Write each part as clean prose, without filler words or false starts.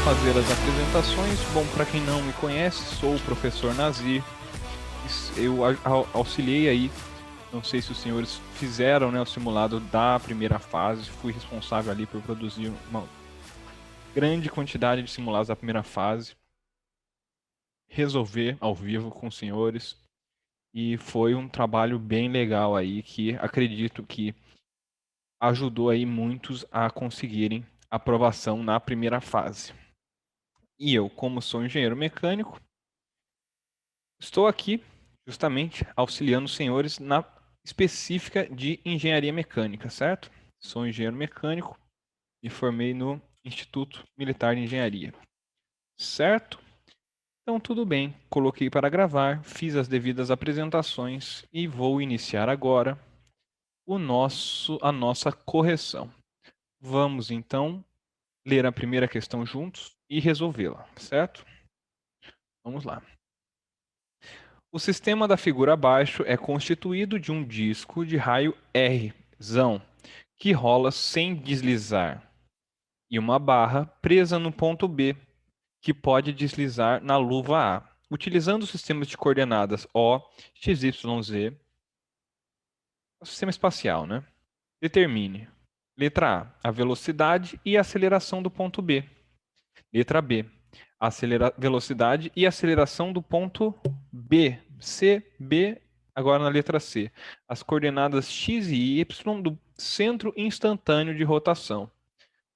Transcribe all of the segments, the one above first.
fazer as apresentações. Bom, para quem não me conhece, sou o professor Nazir. Eu auxiliei aí, não sei se os senhores fizeram, né, o simulado da primeira fase. Fui responsável ali por produzir uma grande quantidade de simulados da primeira fase, resolver ao vivo com os senhores. E foi um trabalho bem legal aí, que acredito que ajudou aí muitos a conseguirem aprovação na primeira fase. E eu, como sou engenheiro mecânico, estou aqui justamente auxiliando os senhores na específica de engenharia mecânica, certo? Sou engenheiro mecânico e formei no Instituto Militar de Engenharia, certo? Então tudo bem, coloquei para gravar, fiz as devidas apresentações e vou iniciar agora a nossa correção. Vamos então ler a primeira questão juntos e resolvê-la, certo? Vamos lá. O sistema da figura abaixo é constituído de um disco de raio R, que rola sem deslizar, e uma barra presa no ponto B, que pode deslizar na luva A. Utilizando o sistema de coordenadas O, X, Y, Z, o sistema espacial, né? Determine. Letra A, a velocidade e a aceleração do ponto B. Letra B, velocidade e aceleração do ponto B. C, B, agora na letra C. As coordenadas x e y do centro instantâneo de rotação.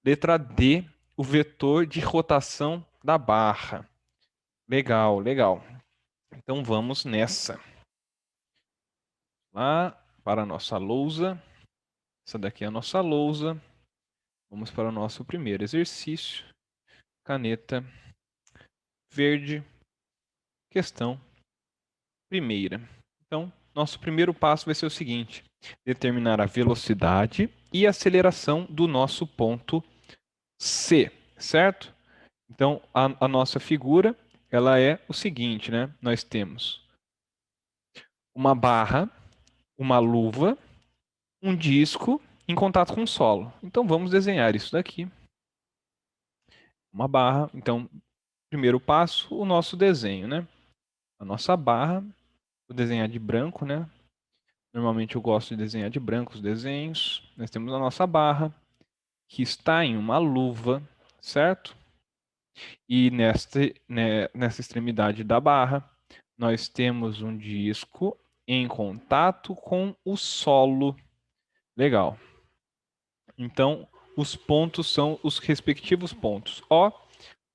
Letra D, o vetor de rotação da barra. Legal, legal. Então vamos nessa. Lá para a nossa lousa. Essa daqui é a nossa lousa. Vamos para o nosso primeiro exercício. Caneta verde. Questão primeira. Então, nosso primeiro passo vai ser o seguinte: determinar a velocidade e aceleração do nosso ponto C, certo? Então, a nossa figura, ela é o seguinte, né? Nós temos uma barra, uma luva, um disco em contato com o solo. Então, vamos desenhar isso daqui. Uma barra. Então, primeiro passo, o nosso desenho, né? A nossa barra, vou desenhar de branco, né? Normalmente eu gosto de desenhar de branco os desenhos. Nós temos a nossa barra, que está em uma luva, certo? E nessa extremidade da barra, nós temos um disco em contato com o solo. Legal. Então, os pontos são os respectivos pontos.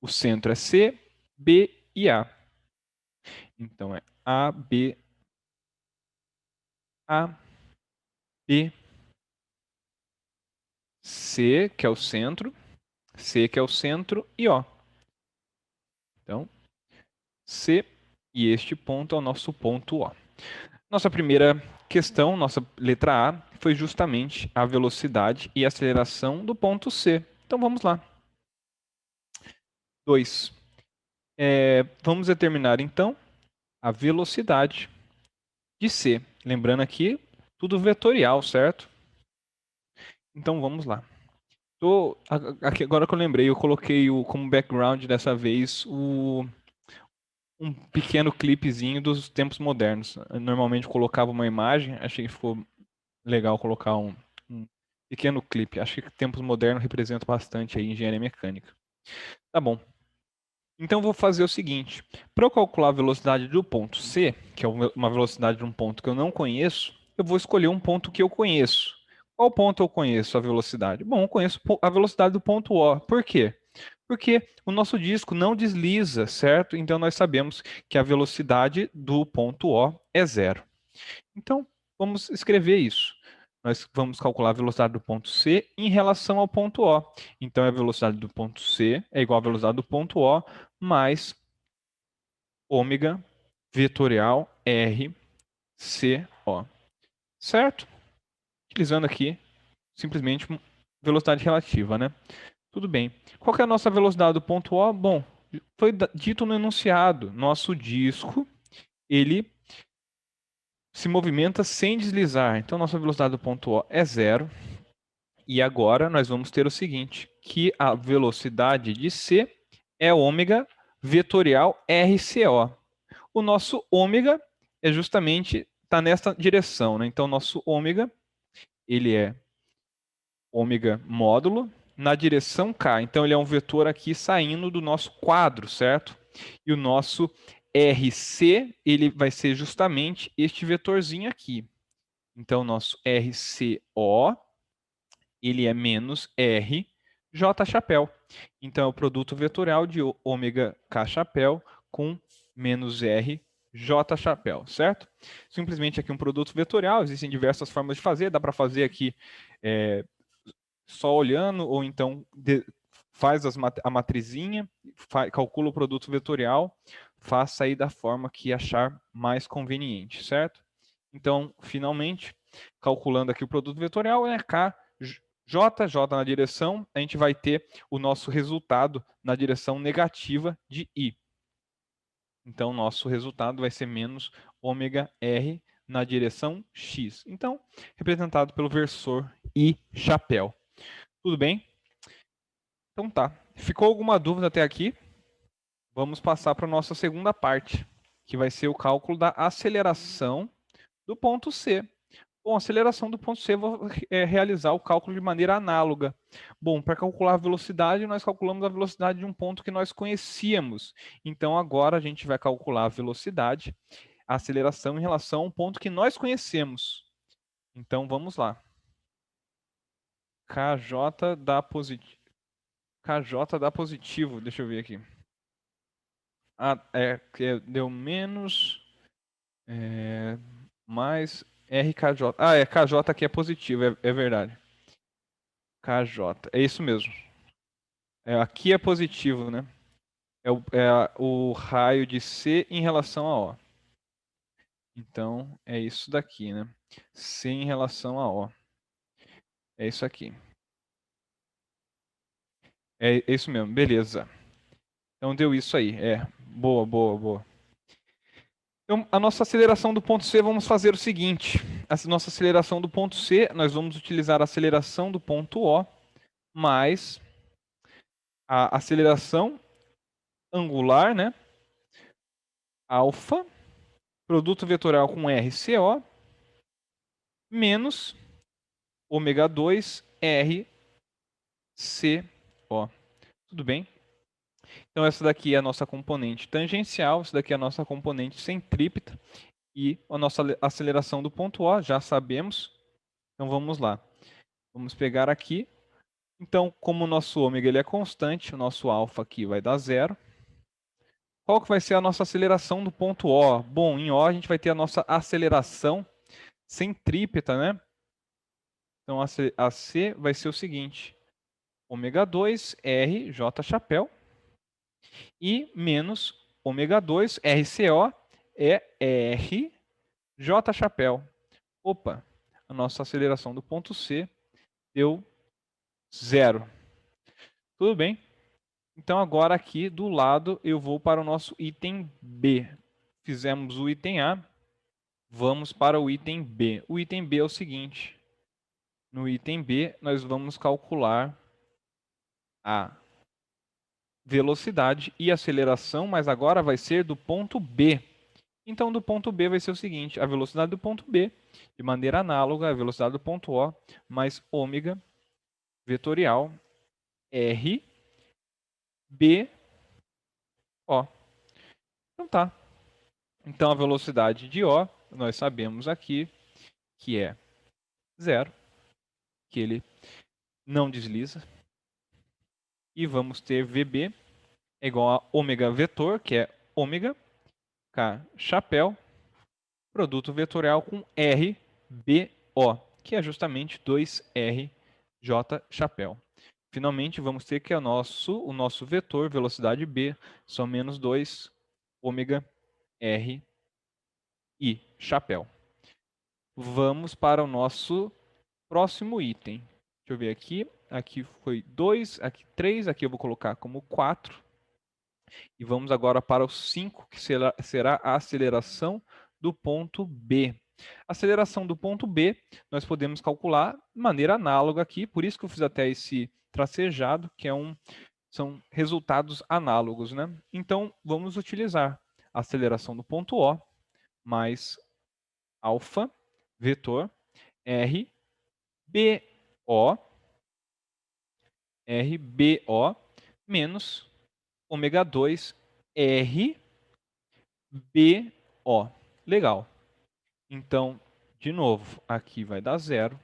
O centro é C, B e A. Então, é A, B, C, que é o centro, C, que é o centro, e O. Então, C e este ponto é o nosso ponto O. Nossa primeira questão, nossa letra A, foi justamente a velocidade e aceleração do ponto C. Então, vamos lá. 2. Vamos determinar, então, a velocidade de C. Lembrando aqui, tudo vetorial, certo? Então, vamos lá. Aqui, agora que eu lembrei, eu coloquei como background dessa vez um pequeno clipezinho dos tempos modernos. Eu normalmente colocava uma imagem, achei que ficou legal colocar um pequeno clipe. Acho que tempos modernos representa bastante aí engenharia mecânica. Tá bom. Então vou fazer o seguinte, para eu calcular a velocidade do ponto C, que é uma velocidade de um ponto que eu não conheço, eu vou escolher um ponto que eu conheço. Qual ponto eu conheço a velocidade? Bom, eu conheço a velocidade do ponto O. Por quê? Porque o nosso disco não desliza, certo? Então nós sabemos que a velocidade do ponto O é zero. Então, vamos escrever isso. Nós vamos calcular a velocidade do ponto C em relação ao ponto O. Então, a velocidade do ponto C é igual à velocidade do ponto O mais ômega vetorial R CO. Certo? Utilizando aqui simplesmente velocidade relativa, né? Tudo bem. Qual que é a nossa velocidade do ponto O? Bom, foi dito no enunciado. Nosso disco, ele se movimenta sem deslizar. Então, nossa velocidade do ponto O é zero. E agora nós vamos ter o seguinte, que a velocidade de C é ômega vetorial RCO. O nosso ômega é justamente, está nessa direção, né? Então, nosso ômega, ele é ômega módulo na direção K. Então, ele é um vetor aqui saindo do nosso quadro, certo? E o nosso RC, ele vai ser justamente este vetorzinho aqui. Então, nosso RCO, ele é menos R J chapéu. Então, é o produto vetorial de ômega K chapéu com menos R J chapéu, certo? Simplesmente aqui um produto vetorial, existem diversas formas de fazer, dá para fazer aqui só olhando, ou então faz a matrizinha, calcula o produto vetorial, faça aí da forma que achar mais conveniente, certo? Então, finalmente, calculando aqui o produto vetorial, é K, J na direção, a gente vai ter o nosso resultado na direção negativa de I. Então, nosso resultado vai ser menos ômega R na direção X. Então, representado pelo versor I chapéu. Tudo bem? Então tá. Ficou alguma dúvida até aqui? Vamos passar para a nossa segunda parte, que vai ser o cálculo da aceleração do ponto C. Bom, aceleração do ponto C, vou realizar o cálculo de maneira análoga. Bom, para calcular a velocidade, nós calculamos a velocidade de um ponto que nós conhecíamos. Então, agora a gente vai calcular a velocidade, a aceleração em relação a um ponto que nós conhecemos. Então, vamos lá. KJ dá positivo. KJ dá positivo, deixa eu ver aqui. Deu menos, mais RKJ. KJ aqui é positivo, é verdade. KJ, é isso mesmo. Aqui é positivo, né? O raio de C em relação a O. Então, é isso daqui, né? C em relação a O. É isso aqui. É isso mesmo, beleza. Então, deu isso aí. Boa, boa, boa. Então, a nossa aceleração do ponto C, vamos fazer o seguinte. A nossa aceleração do ponto C, nós vamos utilizar a aceleração do ponto O, mais a aceleração angular, né? Alfa, produto vetorial com RCO, menos ômega 2 RCO. Tudo bem? Então, essa daqui é a nossa componente tangencial, essa daqui é a nossa componente centrípeta e a nossa aceleração do ponto O, já sabemos. Então, vamos lá. Vamos pegar aqui. Então, como o nosso ômega ele é constante, o nosso alfa aqui vai dar zero. Qual que vai ser a nossa aceleração do ponto O? Bom, em O a gente vai ter a nossa aceleração centrípeta, né? Então, a C vai ser o seguinte. Ômega 2 R J chapéu e menos ômega 2 RCO é R J chapéu. Opa, a nossa aceleração do ponto C deu zero. Tudo bem? Então, agora aqui do lado eu vou para o nosso item B. Fizemos o item A, vamos para o item B. O item B é o seguinte. No item B, nós vamos calcular a velocidade e aceleração, mas agora vai ser do ponto B. Então, do ponto B vai ser o seguinte, a velocidade do ponto B, de maneira análoga à velocidade do ponto O, mais ômega vetorial R B O. Então tá. Então, a velocidade de O, nós sabemos aqui que é zero, que ele não desliza. E vamos ter VB é igual a ômega vetor, que é ômega, K chapéu, produto vetorial com RBO, que é justamente 2RJ chapéu. Finalmente, vamos ter que o nosso vetor, velocidade B, são menos 2 ômega R I chapéu. Vamos para o nosso próximo item. Deixa eu ver aqui. Aqui foi 2, aqui 3, aqui eu vou colocar como 4. E vamos agora para o 5, que será a aceleração do ponto B. A aceleração do ponto B, nós podemos calcular de maneira análoga aqui, por isso que eu fiz até esse tracejado, que é um são resultados análogos, né? Então, vamos utilizar a aceleração do ponto O mais alfa, vetor, R, BO, menos ômega 2, R, BO. Legal. Então, de novo, aqui vai dar zero.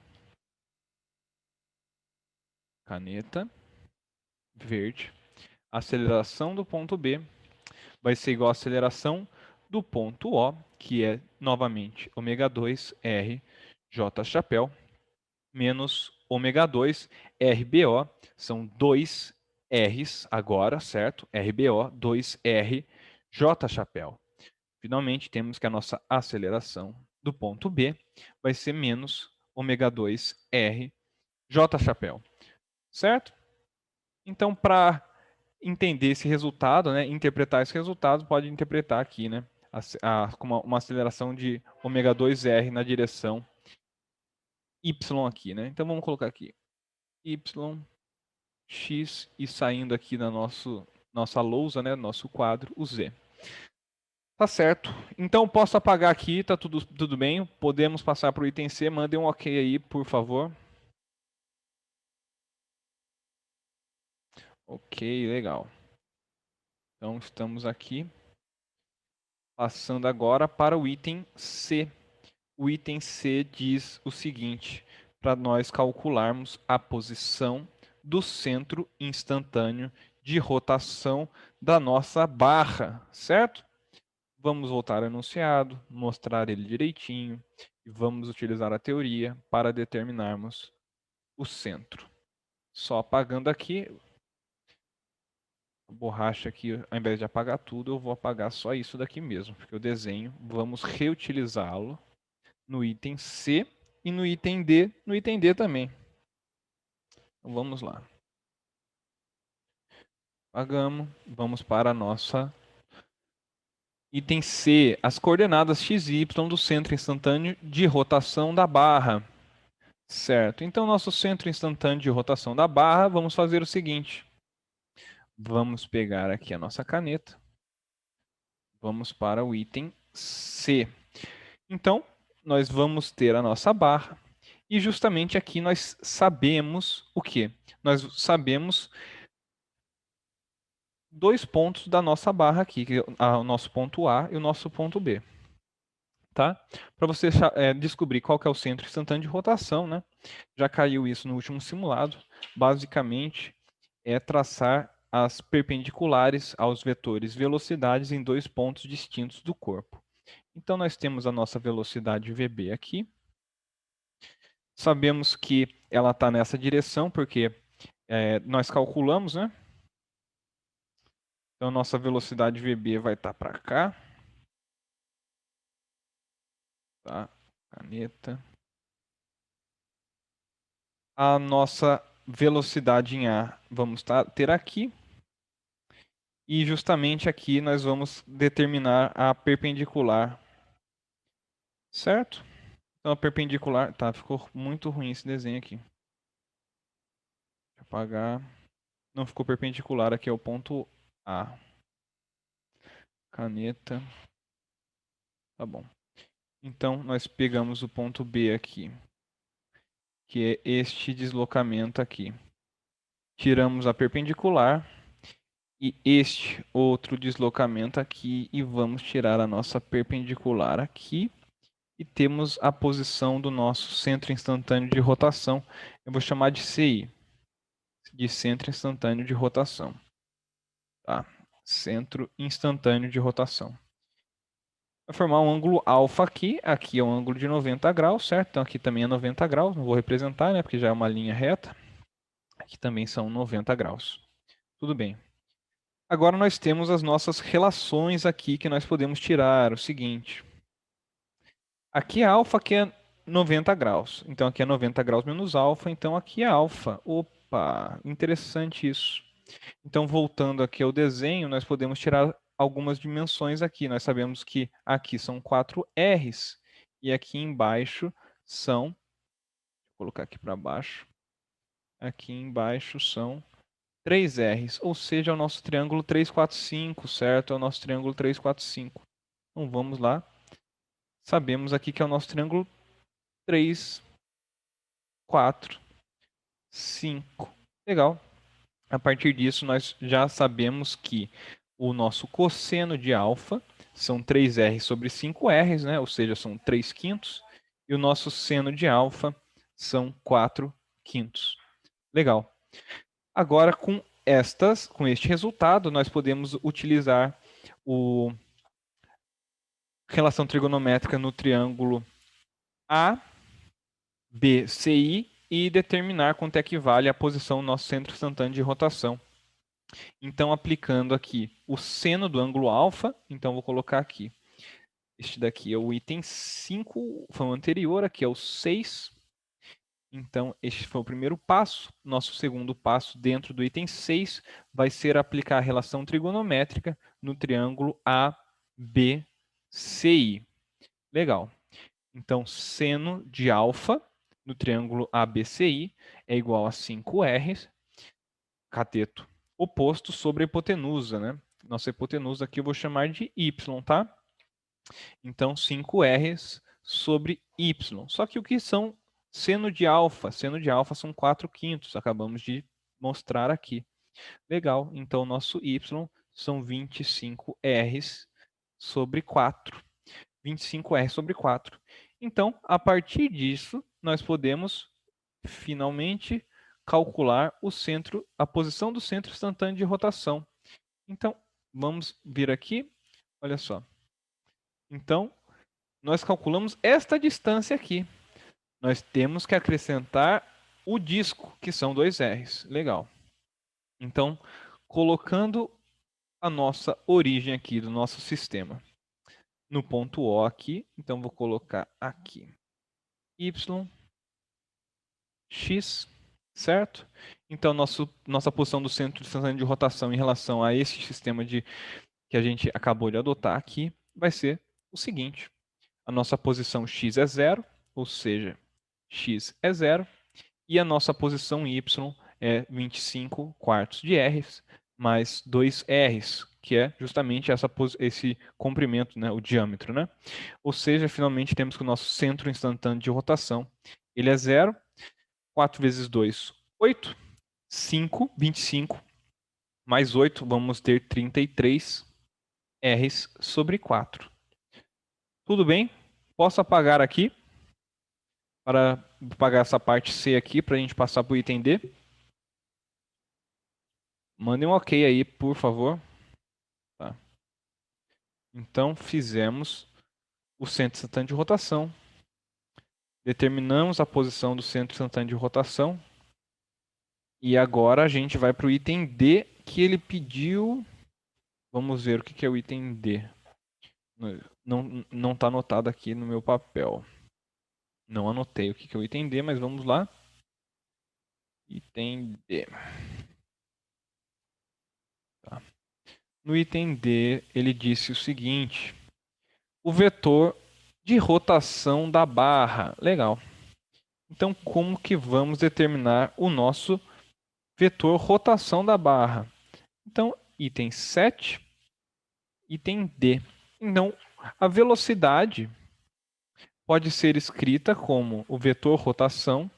Caneta verde. A aceleração do ponto B vai ser igual à aceleração do ponto O, que é, novamente, ômega 2 R J chapéu, menos ômega 2 RBO, são dois R's agora, certo? RBO, 2R J chapéu. Finalmente, temos que a nossa aceleração do ponto B vai ser menos ômega 2 R J chapéu, certo? Então, para entender esse resultado, né, interpretar esse resultado, pode interpretar aqui, né, como uma aceleração de ômega 2R na direção Y aqui, né? Então vamos colocar aqui Y, X e saindo aqui da nossa lousa, né, nosso quadro, o Z. Tá certo. Então posso apagar aqui, tá tudo bem. Podemos passar para o item C. Mandem um OK aí, por favor. Ok, legal. Então estamos aqui. Passando agora para o item C. O item C diz o seguinte, para nós calcularmos a posição do centro instantâneo de rotação da nossa barra, certo? Vamos voltar ao enunciado, mostrar ele direitinho e vamos utilizar a teoria para determinarmos o centro. Só apagando aqui, a borracha aqui, ao invés de apagar tudo, eu vou apagar só isso daqui mesmo, porque o desenho, vamos reutilizá-lo no item C e no item D também. Então, vamos lá. Apagamos, vamos para a nossa item C, as coordenadas x e y do centro instantâneo de rotação da barra. Certo, então nosso centro instantâneo de rotação da barra, vamos fazer o seguinte. Vamos pegar aqui a nossa caneta. Vamos para o item C. Então, nós vamos ter a nossa barra. E justamente aqui nós sabemos o quê? Nós sabemos dois pontos da nossa barra aqui, que é o nosso ponto A e o nosso ponto B. Tá? Para você descobrir qual que é o centro instantâneo de rotação, né? Já caiu isso no último simulado. Basicamente, é traçar as perpendiculares aos vetores velocidades em dois pontos distintos do corpo. Então, nós temos a nossa velocidade VB aqui. Sabemos que ela está nessa direção, porque nós calculamos, né? Então, nossa velocidade VB vai estar para cá. Tá? Caneta. A nossa velocidade em A vamos ter aqui. E justamente aqui nós vamos determinar a perpendicular. Certo? Então a perpendicular... Tá, ficou muito ruim esse desenho aqui. Deixa eu apagar. Não ficou perpendicular, aqui é o ponto A. Caneta. Tá bom. Então nós pegamos o ponto B aqui, que é este deslocamento aqui. Tiramos a perpendicular e este outro deslocamento aqui e vamos tirar a nossa perpendicular aqui e temos a posição do nosso centro instantâneo de rotação. Eu vou chamar de CI, de centro instantâneo de rotação. Tá? Centro instantâneo de rotação. Vai formar um ângulo alfa aqui é um ângulo de 90 graus, certo? Então aqui também é 90 graus, não vou representar, né, porque já é uma linha reta. Aqui também são 90 graus. Tudo bem. Agora nós temos as nossas relações aqui que nós podemos tirar. O seguinte. Aqui é alfa, aqui é 90 graus. Então aqui é 90 graus menos alfa, então aqui é alfa. Opa, interessante isso. Então voltando aqui ao desenho, nós podemos tirar algumas dimensões aqui. Nós sabemos que aqui são 4 R's e aqui embaixo são, vou colocar aqui para baixo, aqui embaixo são 3 R's, ou seja, é o nosso triângulo 3, 4, 5, certo? É o nosso triângulo 3, 4, 5. Então vamos lá. Sabemos aqui que é o nosso triângulo 3, 4, 5. Legal. A partir disso, nós já sabemos que o nosso cosseno de alfa são 3R sobre 5Rs, né? Ou seja, são 3 quintos. E o nosso seno de alfa são 4 quintos. Legal. Agora, com este resultado, nós podemos utilizar a relação trigonométrica no triângulo ABCI e determinar quanto é que vale a posição do nosso centro instantâneo de rotação. Então, aplicando aqui o seno do ângulo alfa, então vou colocar aqui. Este daqui é o item 5, foi o anterior, aqui é o 6. Então, este foi o primeiro passo. Nosso segundo passo dentro do item 6 vai ser aplicar a relação trigonométrica no triângulo ABCI. Legal. Então, seno de alfa no triângulo ABCI é igual a 5R, cateto oposto sobre a hipotenusa, né? Nossa hipotenusa aqui eu vou chamar de Y, tá? Então, 5R sobre Y. Só que o que são seno de alfa? Seno de alfa são 4 quintos, acabamos de mostrar aqui. Legal, então nosso Y são 25R sobre 4. 25R sobre 4. Então, a partir disso, nós podemos finalmente calcular a posição do centro instantâneo de rotação. Então, vamos vir aqui, olha só. Então, nós calculamos esta distância aqui. Nós temos que acrescentar o disco, que são 2 R's. Legal. Então, colocando a nossa origem aqui do nosso sistema no ponto O aqui, então vou colocar aqui Y, X, certo? Então, nossa posição do centro instantâneo de rotação em relação a esse sistema que a gente acabou de adotar aqui vai ser o seguinte. A nossa posição X é 0, ou seja, X é 0, e a nossa posição Y é 25 quartos de R's mais 2 R's, que é justamente esse comprimento, né, o diâmetro, né? Ou seja, finalmente temos que o nosso centro instantâneo de rotação, ele é 0, 4 vezes 2, 8, 5, 25, mais 8, vamos ter 33 R's sobre 4. Tudo bem? Posso apagar aqui, para apagar essa parte C aqui, para a gente passar para o item D? Mandem um ok aí, por favor. Tá. Então, fizemos o centro instantâneo de rotação. Determinamos a posição do centro instantâneo de rotação. E agora a gente vai para o item D, que ele pediu. Vamos ver o que é o item D. Não está anotado aqui no meu papel. Não anotei o que é o item D, mas vamos lá. Item D. Tá. No item D, ele disse o seguinte: o vetor de rotação da barra. Legal. Então, como que vamos determinar o nosso vetor rotação da barra? Então, item 7, item D. Então, a velocidade pode ser escrita como o vetor rotação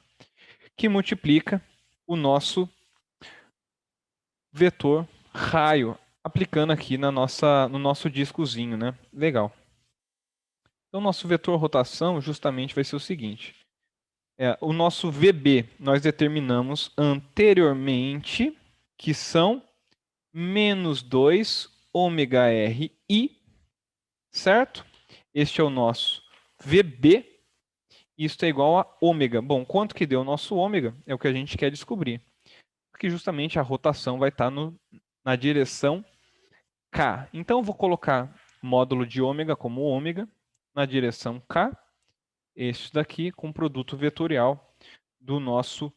que multiplica o nosso vetor raio, aplicando aqui no nosso discozinho, né? Legal. Então, nosso vetor rotação justamente vai ser o seguinte. O nosso VB nós determinamos anteriormente, que são menos 2 ômega RI, certo? Este é o nosso VB. Isto é igual a ômega. Bom, quanto que deu o nosso ômega? É o que a gente quer descobrir. Porque justamente a rotação vai estar na direção K. Então, eu vou colocar módulo de ômega como ômega na direção K. Este daqui com produto vetorial do nosso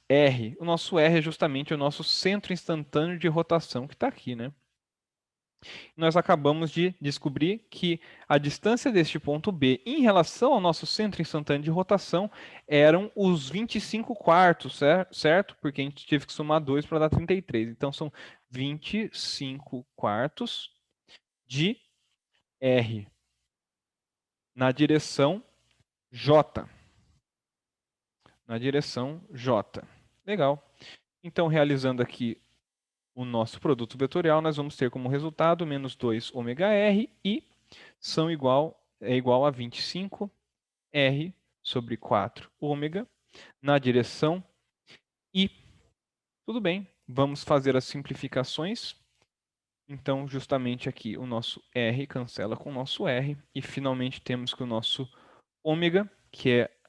R. O nosso R é justamente o nosso centro instantâneo de rotação que está aqui, né? Nós acabamos de descobrir que a distância deste ponto B em relação ao nosso centro instantâneo de rotação eram os 25 quartos, certo? Porque a gente teve que somar 2 para dar 33. Então, são 25 quartos de R na direção J. Na direção J. Legal. Então, realizando aqui o nosso produto vetorial, nós vamos ter como resultado menos 2 ômega-r e é igual a 25 R sobre 4 ômega na direção I. Tudo bem, vamos fazer as simplificações. Então, justamente aqui, o nosso R cancela com o nosso R. E, finalmente, temos que o nosso ômega, que é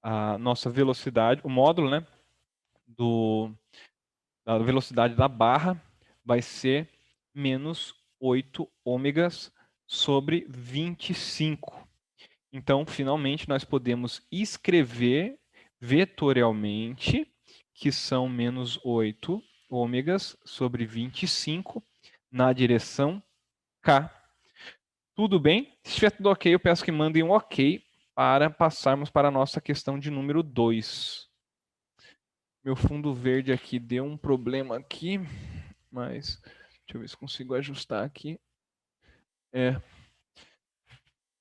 a nossa velocidade, o módulo, né, da velocidade da barra, vai ser menos 8 ômegas sobre 25. Então, finalmente, nós podemos escrever vetorialmente que são menos 8 ômegas sobre 25 na direção K. Tudo bem? Se estiver tudo ok, eu peço que mandem um ok para passarmos para a nossa questão de número 2. Meu fundo verde aqui deu um problema aqui, mas deixa eu ver se consigo ajustar aqui.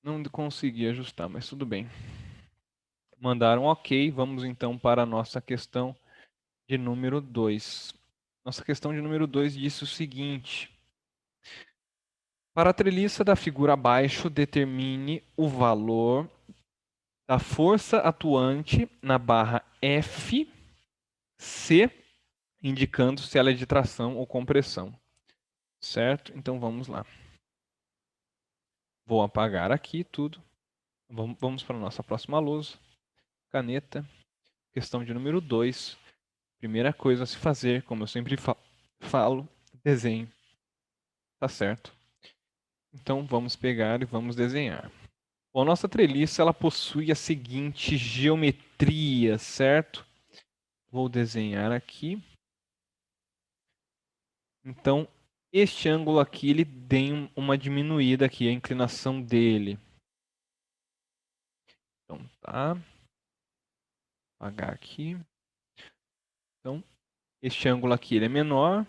Não consegui ajustar, mas tudo bem. Mandaram ok, vamos então para a nossa questão de número 2. Nossa questão de número 2 diz o seguinte: para a treliça da figura abaixo, determine o valor da força atuante na barra F, C, indicando se ela é de tração ou compressão. Certo? Então vamos lá. Vou apagar aqui tudo. Vamos para a nossa próxima lousa. Caneta. Questão de número 2. Primeira coisa a se fazer, como eu sempre falo, desenho. Tá certo? Então vamos pegar e vamos desenhar. Bom, a nossa treliça ela possui a seguinte geometria, certo? Vou desenhar aqui. Então, este ângulo aqui ele tem uma diminuída aqui, a inclinação dele. Então, tá. Apagar aqui. Então, este ângulo aqui ele é menor.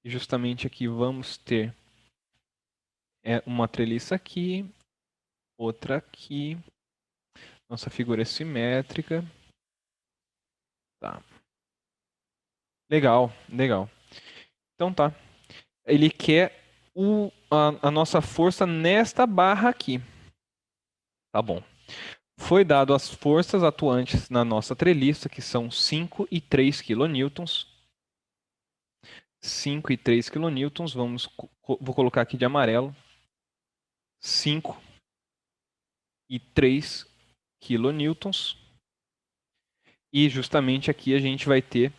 E justamente aqui vamos ter uma treliça aqui, outra aqui. Nossa figura é simétrica. Tá. Legal, legal. Então tá. Ele quer a nossa força nesta barra aqui. Tá bom. Foi dado as forças atuantes na nossa treliça, que são 5 e 3 kN. 5 e 3 kN, vou colocar aqui de amarelo. 5 e 3 kN. E justamente aqui a gente vai ter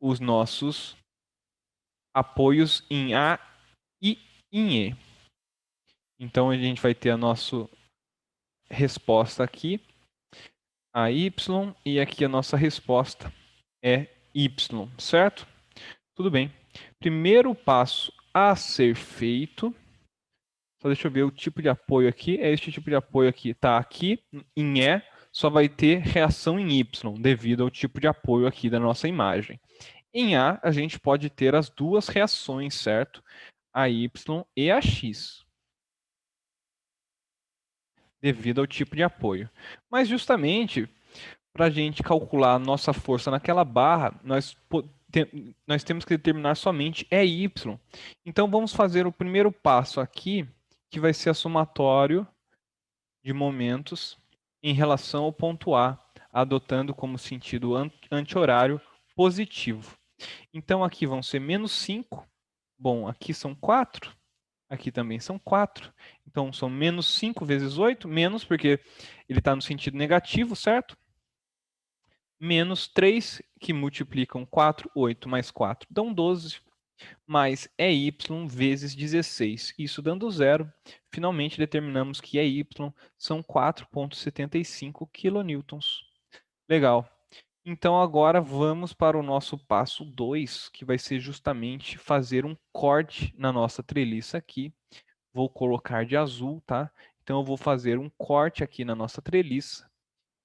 os nossos apoios em A e em E. Então a gente vai ter a nossa resposta aqui, a Y, e aqui a nossa resposta é Y, certo? Tudo bem. Primeiro passo a ser feito, só deixa eu ver o tipo de apoio aqui, é este tipo de apoio aqui, tá aqui em E, só vai ter reação em Y, devido ao tipo de apoio aqui da nossa imagem. Em A gente pode ter as duas reações, certo? A Y e a X, devido ao tipo de apoio. Mas justamente para a gente calcular a nossa força naquela barra, nós temos que determinar somente Y. Então vamos fazer o primeiro passo aqui, que vai ser a somatório de momentos em relação ao ponto A, adotando como sentido anti-horário positivo. Então aqui vão ser menos 5. Bom, aqui são 4. Aqui também são 4. Então são menos 5 vezes 8, menos porque ele está no sentido negativo, certo? Menos 3, que multiplicam 4, 8 mais 4 dão 12, mais EY vezes 16, isso dando 0. Finalmente determinamos que EY são 4,75 kN. Legal. Então agora vamos para o nosso passo 2, que vai ser justamente fazer um corte na nossa treliça aqui. Vou colocar de azul, tá? Então eu vou fazer um corte aqui na nossa treliça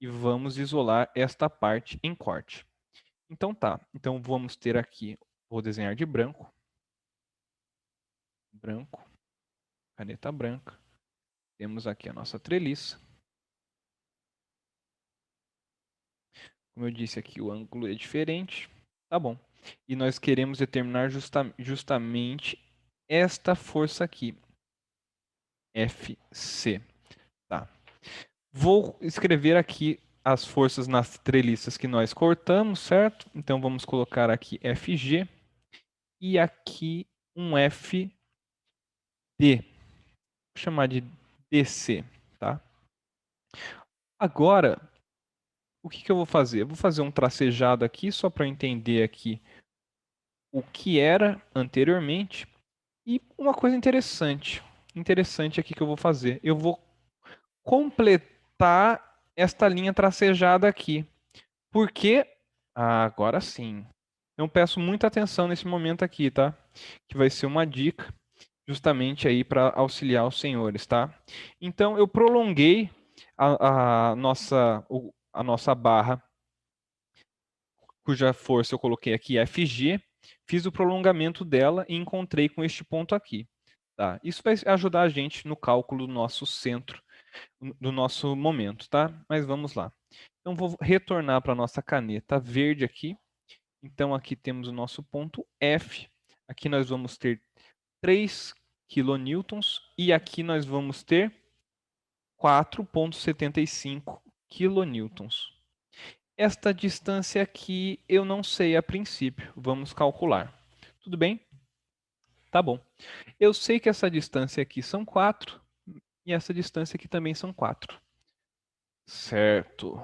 e vamos isolar esta parte em corte. Então tá, então vamos ter aqui, vou desenhar de branco, caneta branca. Temos aqui a nossa treliça. Como eu disse aqui, o ângulo é diferente. Tá bom. E nós queremos determinar justamente esta força aqui, FC. Tá. Vou escrever aqui as forças nas treliças que nós cortamos, certo? Então vamos colocar aqui FG e aqui um FD. Vou chamar de DC, tá? Agora, o que eu vou fazer? Eu vou fazer um tracejado aqui só para entender aqui o que era anteriormente. E uma coisa interessante aqui que eu vou fazer. Eu vou completar esta linha tracejada aqui. Porque, agora sim. Então peço muita atenção nesse momento aqui, tá? Que vai ser uma dica justamente aí para auxiliar os senhores, tá? Então eu prolonguei a nossa barra, cuja força eu coloquei aqui FG, fiz o prolongamento dela e encontrei com este ponto aqui. Tá? Isso vai ajudar a gente no cálculo do nosso centro, do nosso momento, tá? Mas vamos lá. Então vou retornar para a nossa caneta verde aqui. Então aqui temos o nosso ponto F. Aqui nós vamos ter 3 kilonewtons e aqui nós vamos ter 4,75 kilonewtons. Esta distância aqui eu não sei a princípio. Vamos calcular. Tudo bem? Tá bom. Eu sei que essa distância aqui são 4 e essa distância aqui também são 4. Certo.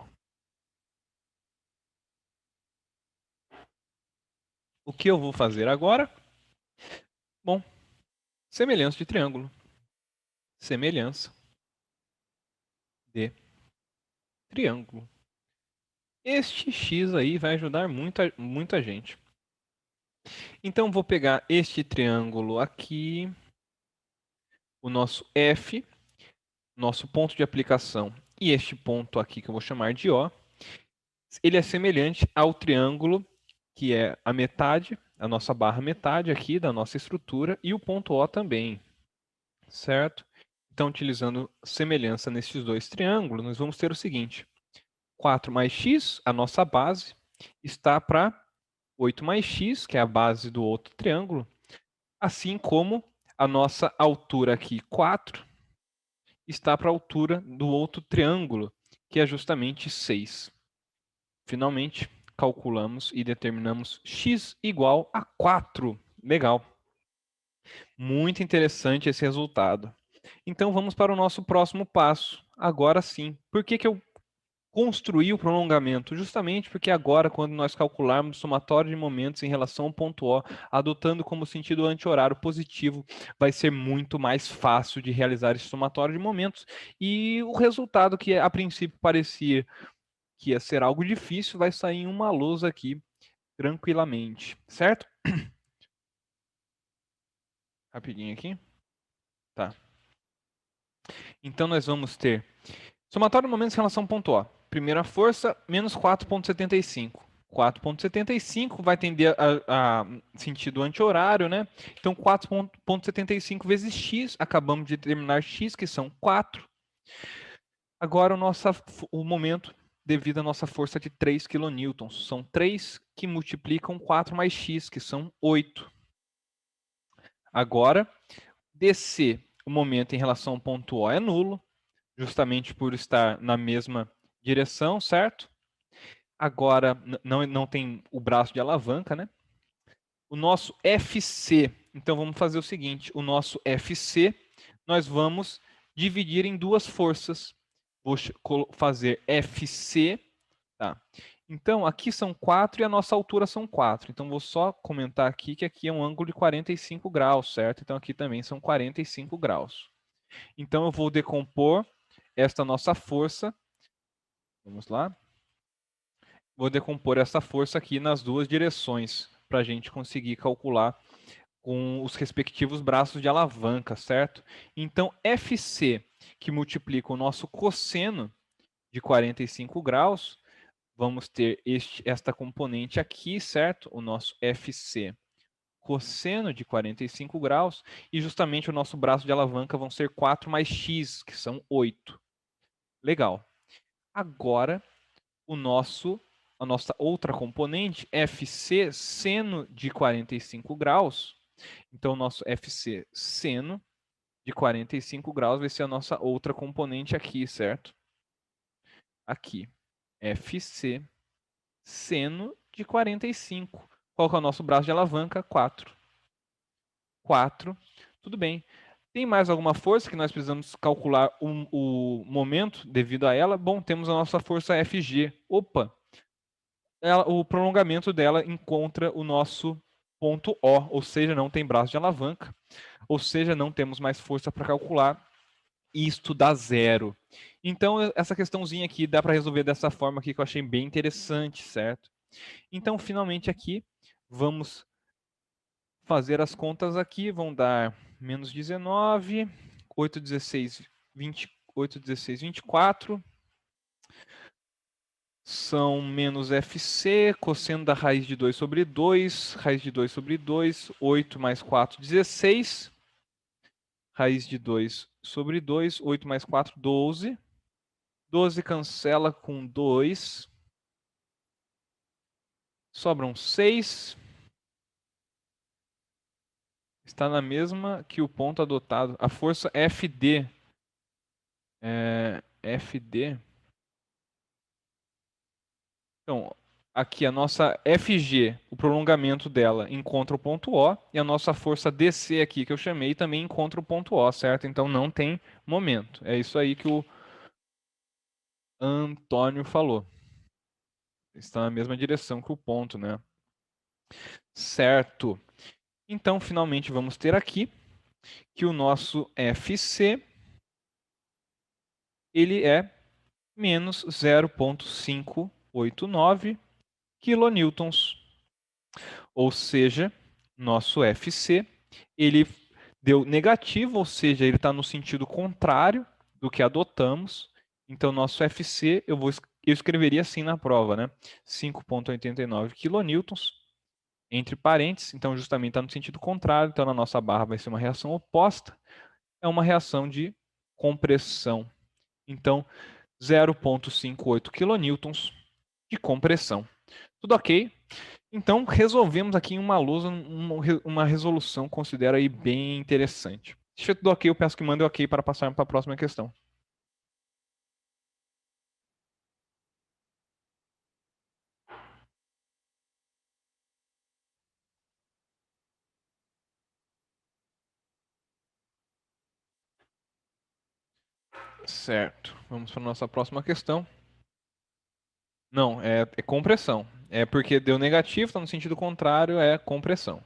O que eu vou fazer agora? Bom, semelhança de triângulo. Semelhança de triângulo. Este X aí vai ajudar muita gente. Então, vou pegar este triângulo aqui, o nosso F, nosso ponto de aplicação, e este ponto aqui que eu vou chamar de O. Ele é semelhante ao triângulo, que é a metade, a nossa barra metade aqui da nossa estrutura, e o ponto O também, certo? Então, utilizando semelhança nesses dois triângulos, nós vamos ter o seguinte: 4 mais x, a nossa base, está para 8 mais x, que é a base do outro triângulo, assim como a nossa altura aqui, 4, está para a altura do outro triângulo, que é justamente 6. Finalmente, calculamos e determinamos x igual a 4. Legal. Muito interessante esse resultado. Então, vamos para o nosso próximo passo. Agora sim. Por que eu construir o prolongamento, justamente porque agora, quando nós calcularmos o somatório de momentos em relação ao ponto O, adotando como sentido anti-horário positivo, vai ser muito mais fácil de realizar esse somatório de momentos. E o resultado que a princípio parecia que ia ser algo difícil, vai sair em uma lousa aqui, tranquilamente, certo? Rapidinho aqui. Tá. Então nós vamos ter somatório de momentos em relação ao ponto O. Primeira força, menos 4,75. 4,75 vai tender a sentido anti-horário, né? Então, 4,75 vezes x, acabamos de determinar x, que são 4. Agora, o momento devido à nossa força de 3 kN. São 3 que multiplicam 4 mais x, que são 8. Agora, DC, o momento em relação ao ponto O é nulo, justamente por estar na mesma direção, certo? Agora, não tem o braço de alavanca, né? O nosso FC, então vamos fazer o seguinte, o nosso FC, nós vamos dividir em duas forças. Vou fazer FC, tá? Então, aqui são 4 e a nossa altura são 4. Então, vou só comentar aqui que aqui é um ângulo de 45 graus, certo? Então, aqui também são 45 graus. Então, eu vou decompor esta nossa força. Vamos lá. vou decompor essa força aqui nas duas direções, para a gente conseguir calcular com os respectivos braços de alavanca, certo? Então, FC, que multiplica o nosso cosseno de 45 graus, vamos ter esta componente aqui, certo? O nosso FC cosseno de 45 graus, e justamente o nosso braço de alavanca vão ser 4 mais x, que são 8. Legal. Agora, a nossa outra componente, FC seno de 45 graus. Então, o nosso FC seno de 45 graus vai ser a nossa outra componente aqui, certo? Aqui. FC seno de 45. Qual que é o nosso braço de alavanca? 4. 4. Tudo bem. Tem mais alguma força que nós precisamos calcular o momento devido a ela? Bom, temos a nossa força FG. Opa! O prolongamento dela encontra o nosso ponto O, ou seja, não tem braço de alavanca, ou seja, não temos mais força para calcular, e isto dá zero. Então, essa questãozinha aqui dá para resolver dessa forma aqui, que eu achei bem interessante, certo? Então, finalmente aqui, vamos fazer as contas aqui, vão dar menos 19, 8, 16, 20, 8, 16, 24, são menos FC, cosseno da raiz de 2 sobre 2, raiz de 2 sobre 2, 8 mais 4, 16, raiz de 2 sobre 2, 8 mais 4, 12, 12 cancela com 2, sobram 6, está na mesma que o ponto adotado. A força FD, FD, então, aqui a nossa FG, o prolongamento dela, encontra o ponto O, e a nossa força DC aqui, que eu chamei, também encontra o ponto O, certo? Então não tem momento. É isso aí que o Antônio falou. Está na mesma direção que o ponto, né? Certo. Então, finalmente, vamos ter aqui que o nosso FC, ele é menos 0,589 kilonewtons. Ou seja, nosso FC, ele deu negativo, ou seja, ele está no sentido contrário do que adotamos. Então, nosso FC, eu escreveria assim na prova, né? 5,89 kilonewtons, entre parênteses. Então, justamente está no sentido contrário. Então, na nossa barra vai ser uma reação oposta. É uma reação de compressão. Então, 0,58 kilonewtons de compressão. Tudo ok? Então, resolvemos aqui em uma lousa uma resolução, considero aí bem interessante. Se tiver tudo ok, eu peço que mande ok para passar para a próxima questão. Certo. Vamos para a nossa próxima questão. Não, é compressão. É porque deu negativo, está no sentido contrário, é compressão.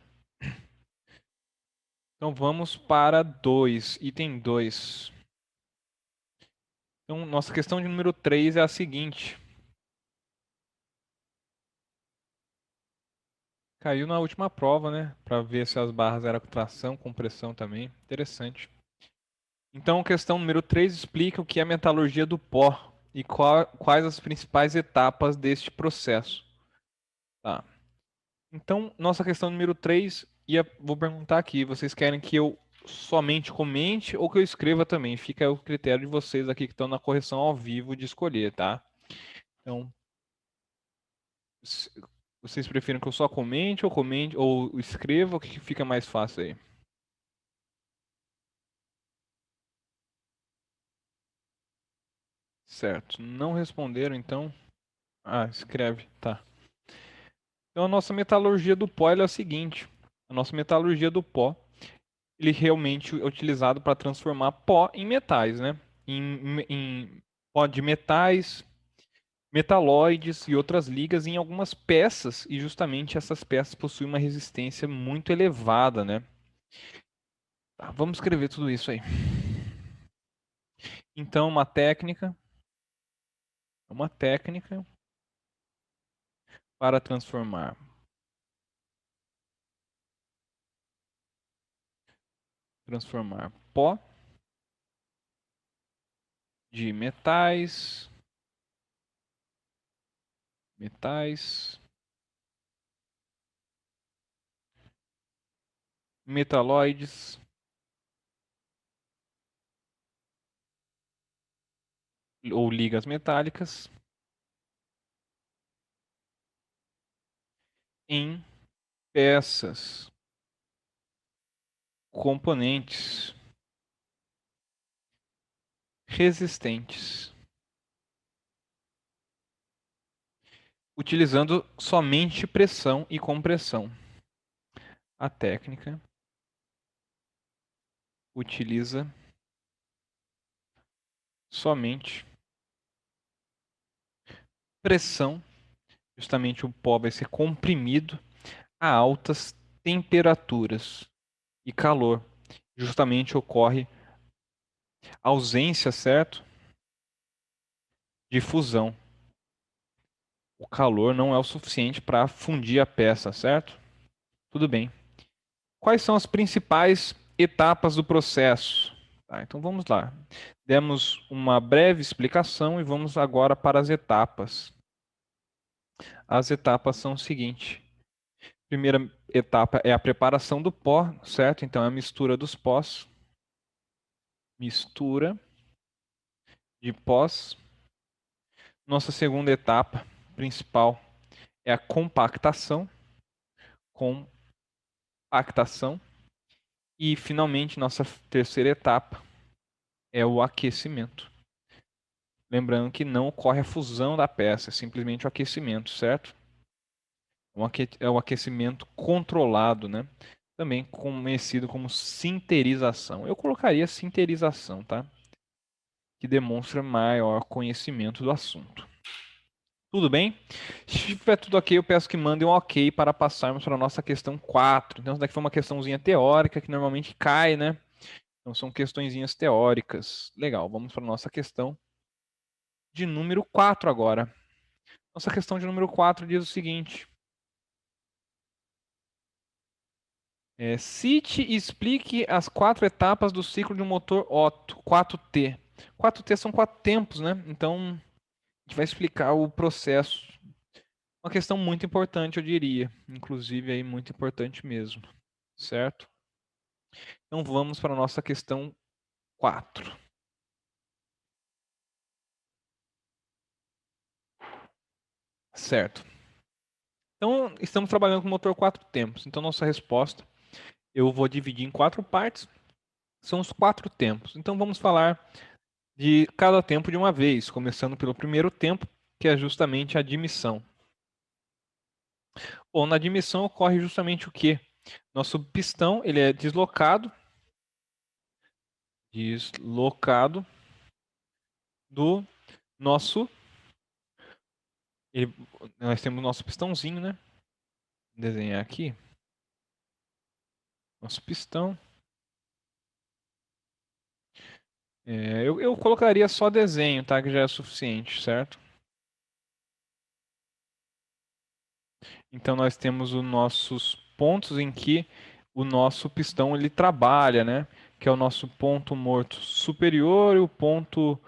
Então vamos para 2, item 2. Então, nossa questão de número 3 é a seguinte. Caiu na última prova, né? Para ver se as barras eram tração, compressão também. Interessante. Então, questão número 3 explica o que é a metalurgia do pó e quais as principais etapas deste processo. Tá. Então, nossa questão número 3, vou perguntar aqui, vocês querem que eu somente comente ou que eu escreva também? Fica o critério de vocês aqui que estão na correção ao vivo de escolher, tá? Então, vocês preferem que eu só comente ou escreva, o que fica mais fácil aí? Certo. Não responderam, então. Ah, escreve, tá. Então a nossa metalurgia do pó é o seguinte: a nossa metalurgia do pó, ele realmente é utilizado para transformar pó em metais, né? Em pó de metais, metalóides e outras ligas em algumas peças, e justamente essas peças possuem uma resistência muito elevada, né? Tá, vamos escrever tudo isso aí. Então, uma técnica para transformar pó de metais, metalóides ou ligas metálicas em peças, componentes resistentes, utilizando somente pressão e compressão. A técnica utiliza somente pressão, justamente o pó vai ser comprimido a altas temperaturas e calor. Justamente ocorre ausência, certo, de fusão. O calor não é o suficiente para fundir a peça, certo? Tudo bem. Quais são as principais etapas do processo? Tá, então vamos lá. Demos uma breve explicação e vamos agora para as etapas. As etapas são o seguinte. Primeira etapa é a preparação do pó, certo? Então é a mistura dos pós. Mistura de pós. Nossa segunda etapa principal é a compactação. Compactação. E finalmente nossa terceira etapa é o aquecimento. Lembrando que não ocorre a fusão da peça, é simplesmente o aquecimento, certo? É o aquecimento controlado, né? Também conhecido como sinterização. Eu colocaria sinterização, tá? Que demonstra maior conhecimento do assunto. Tudo bem? Se estiver tudo ok, eu peço que mandem um ok para passarmos para a nossa questão 4. Então, isso daqui foi uma questãozinha teórica que normalmente cai, né? Então, são questõezinhas teóricas. Legal, vamos para a nossa questão de número 4 agora. Nossa questão de número 4 diz o seguinte. Cite e explique as 4 etapas do ciclo de um motor Otto, 4T. 4T são 4 tempos, né? Então, a gente vai explicar o processo. Uma questão muito importante, eu diria. Inclusive, aí, muito importante mesmo. Certo? Então, vamos para a nossa questão 4. Certo. Então, estamos trabalhando com motor 4 tempos. Então, nossa resposta eu vou dividir em 4 partes. São os 4 tempos. Então, vamos falar de cada tempo de uma vez, começando pelo primeiro tempo, que é justamente a admissão. Bom, na admissão ocorre justamente o quê? Nosso pistão ele é deslocado do nosso, ele, nós temos o nosso pistãozinho, né? Vou desenhar aqui, nosso pistão. Eu colocaria só desenho, tá? Que já é suficiente, certo? Então nós temos os nossos pontos em que o nosso pistão ele trabalha, né? Que é o nosso ponto morto superior e o ponto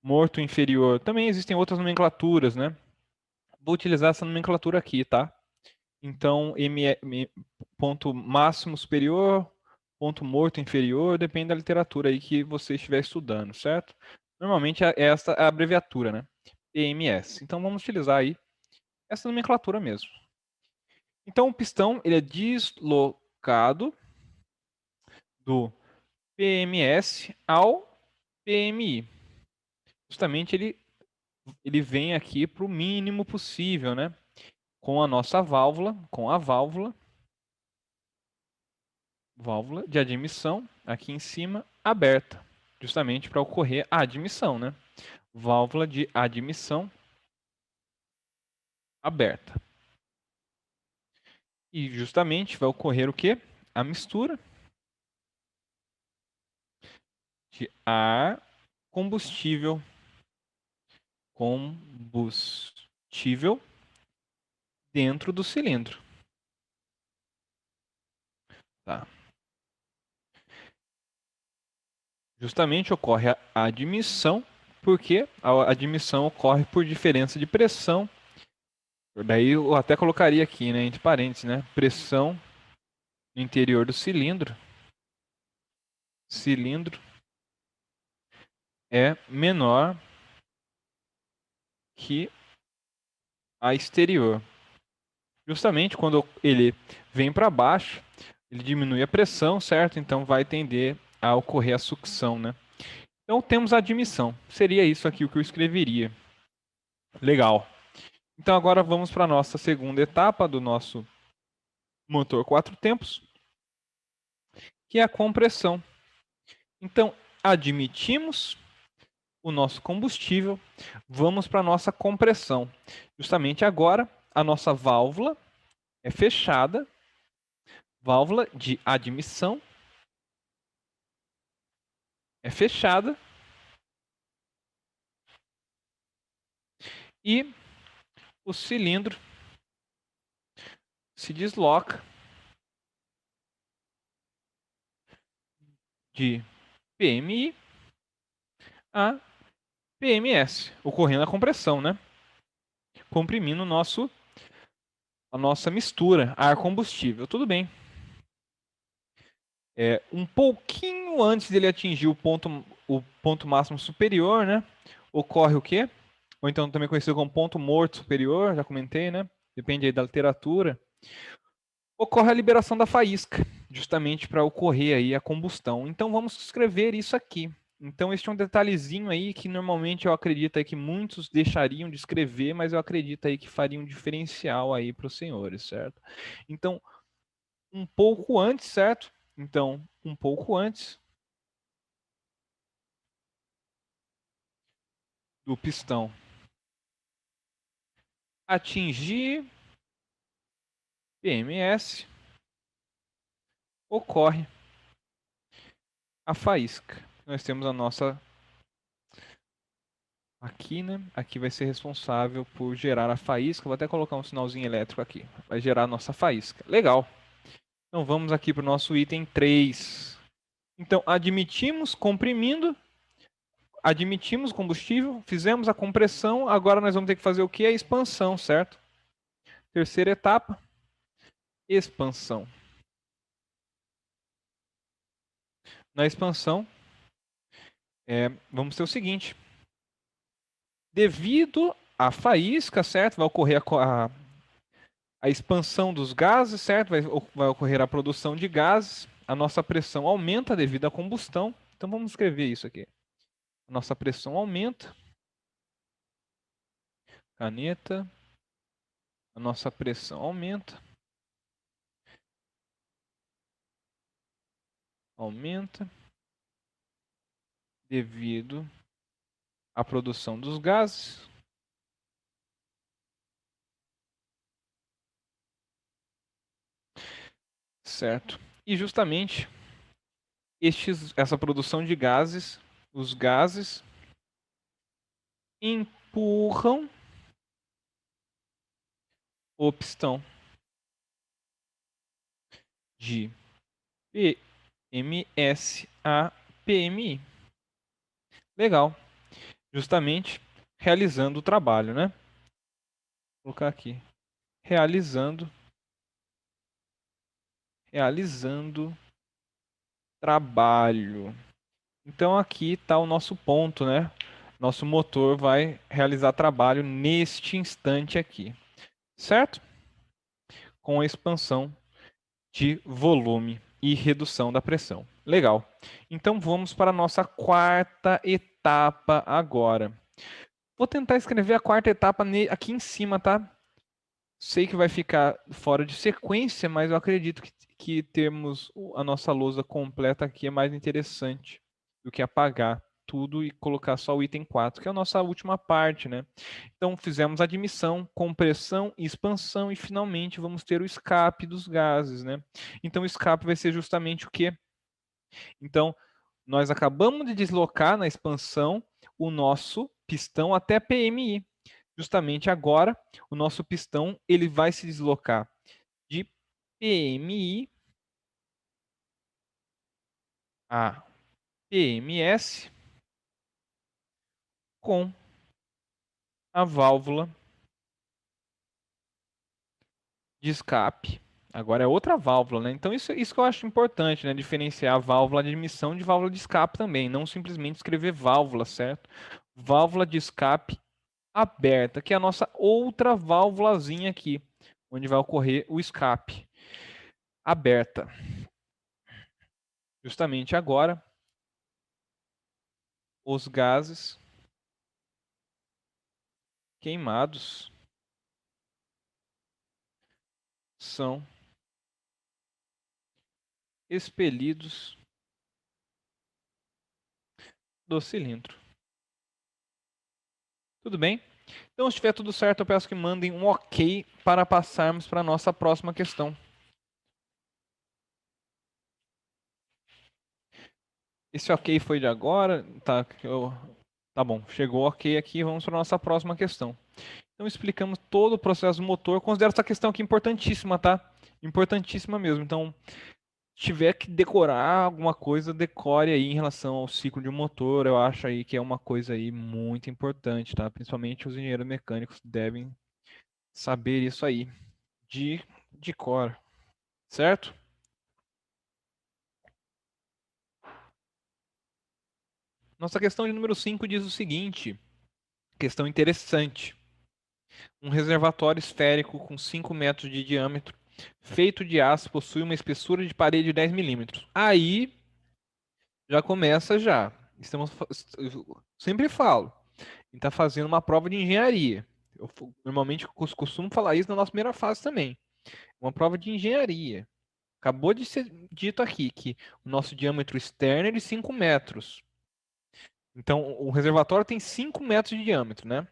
morto inferior. Também existem outras nomenclaturas, né? Vou utilizar essa nomenclatura aqui, tá? Então, ponto máximo superior, ponto morto inferior, depende da literatura aí que você estiver estudando, certo? Normalmente esta é a abreviatura, né? PMS. Então vamos utilizar aí essa nomenclatura mesmo. Então o pistão ele é deslocado do PMS ao PMI. Justamente ele vem aqui para o mínimo possível, né? Com a nossa válvula, com a válvula de admissão aqui em cima aberta, justamente para ocorrer a admissão, né? Válvula de admissão aberta. E justamente vai ocorrer o quê? A mistura de ar combustível dentro do cilindro. Tá. Justamente ocorre a admissão, porque a admissão ocorre por diferença de pressão. Daí eu até colocaria aqui, né, entre parênteses, né, pressão no interior do cilindro. Cilindro é menor que a exterior. Justamente quando ele vem para baixo, ele diminui a pressão, certo? Então vai tender a ocorrer a sucção, né? Então temos a admissão. Seria isso aqui o que eu escreveria. Legal. Então agora vamos para a nossa segunda etapa do nosso motor 4 tempos, que é a compressão. Então admitimos o nosso combustível, vamos para a nossa compressão. Justamente agora a nossa válvula é fechada, válvula de admissão é fechada e o cilindro se desloca de PMI a PMS, ocorrendo a compressão, né? Comprimindo a nossa mistura ar-combustível. Tudo bem. Um pouquinho antes dele atingir o ponto máximo superior, né? Ocorre o quê? Ou então também conhecido como ponto morto superior, já comentei, né? Depende aí da literatura. Ocorre a liberação da faísca, justamente para ocorrer aí a combustão. Então vamos escrever isso aqui. Então este é um detalhezinho aí que normalmente eu acredito aí que muitos deixariam de escrever, mas eu acredito aí que faria um diferencial aí para os senhores, certo? Então, um pouco antes, certo? Então, um pouco antes do pistão atingir PMS, ocorre a faísca. Nós temos a nossa aqui, né? Aqui vai ser responsável por gerar a faísca. Vou até colocar um sinalzinho elétrico aqui. Vai gerar a nossa faísca. Legal. Então vamos aqui para o nosso item 3. Então, admitimos comprimindo, admitimos combustível, fizemos a compressão, agora nós vamos ter que fazer o que? A expansão, certo? Terceira etapa, expansão. Na expansão, vamos ter o seguinte. Devido à faísca, certo? Vai ocorrer a expansão dos gases, certo? Vai ocorrer a produção de gases. A nossa pressão aumenta devido à combustão. Então vamos escrever isso aqui. A nossa pressão aumenta. Caneta. A nossa pressão aumenta. Aumenta devido à produção dos gases. Certo? E justamente essa produção de gases, os gases empurram o pistão de PMS a PMI. Legal. Justamente realizando o trabalho, né? Vou colocar aqui. Realizando trabalho. Então aqui está o nosso ponto, né? Nosso motor vai realizar trabalho neste instante aqui, certo? Com a expansão de volume e redução da pressão. Legal. Então vamos para a nossa quarta etapa agora. Vou tentar escrever a quarta etapa aqui em cima, tá? Sei que vai ficar fora de sequência, mas eu acredito que termos a nossa lousa completa aqui é mais interessante do que apagar tudo e colocar só o item 4, que é a nossa última parte, né? Então fizemos admissão, compressão, expansão e finalmente vamos ter o escape dos gases, né? Então o escape vai ser justamente o quê? Então nós acabamos de deslocar na expansão o nosso pistão até PMI. Justamente agora, o nosso pistão ele vai se deslocar de PMI a PMS com a válvula de escape. Agora é outra válvula, né? Então isso que eu acho importante, né? Diferenciar a válvula de admissão de válvula de escape também, não simplesmente escrever válvula, certo? Válvula de escape aberta, que é a nossa outra válvulazinha aqui, onde vai ocorrer o escape. Aberta. Justamente agora, os gases queimados são expelidos do cilindro. Tudo bem? Então, se estiver tudo certo, eu peço que mandem um OK para passarmos para a nossa próxima questão. Esse OK foi de agora? Tá bom, chegou OK aqui, vamos para a nossa próxima questão. Então, explicamos todo o processo do motor. Considero essa questão aqui importantíssima, tá? Importantíssima mesmo. Então, se tiver que decorar alguma coisa, decore aí em relação ao ciclo de um motor. Eu acho aí que é uma coisa aí muito importante, tá? Principalmente os engenheiros mecânicos devem saber isso aí de cor, certo? Nossa questão de número 5 diz o seguinte, questão interessante. Um reservatório esférico com 5 metros de diâmetro, feito de aço, possui uma espessura de parede de 10 milímetros. Aí já começa já. Eu sempre falo, a gente está fazendo uma prova de engenharia. Normalmente costumo falar isso na nossa primeira fase também. Uma prova de engenharia. Acabou de ser dito aqui que o nosso diâmetro externo é de 5 metros. Então, o reservatório tem 5 metros de diâmetro, né?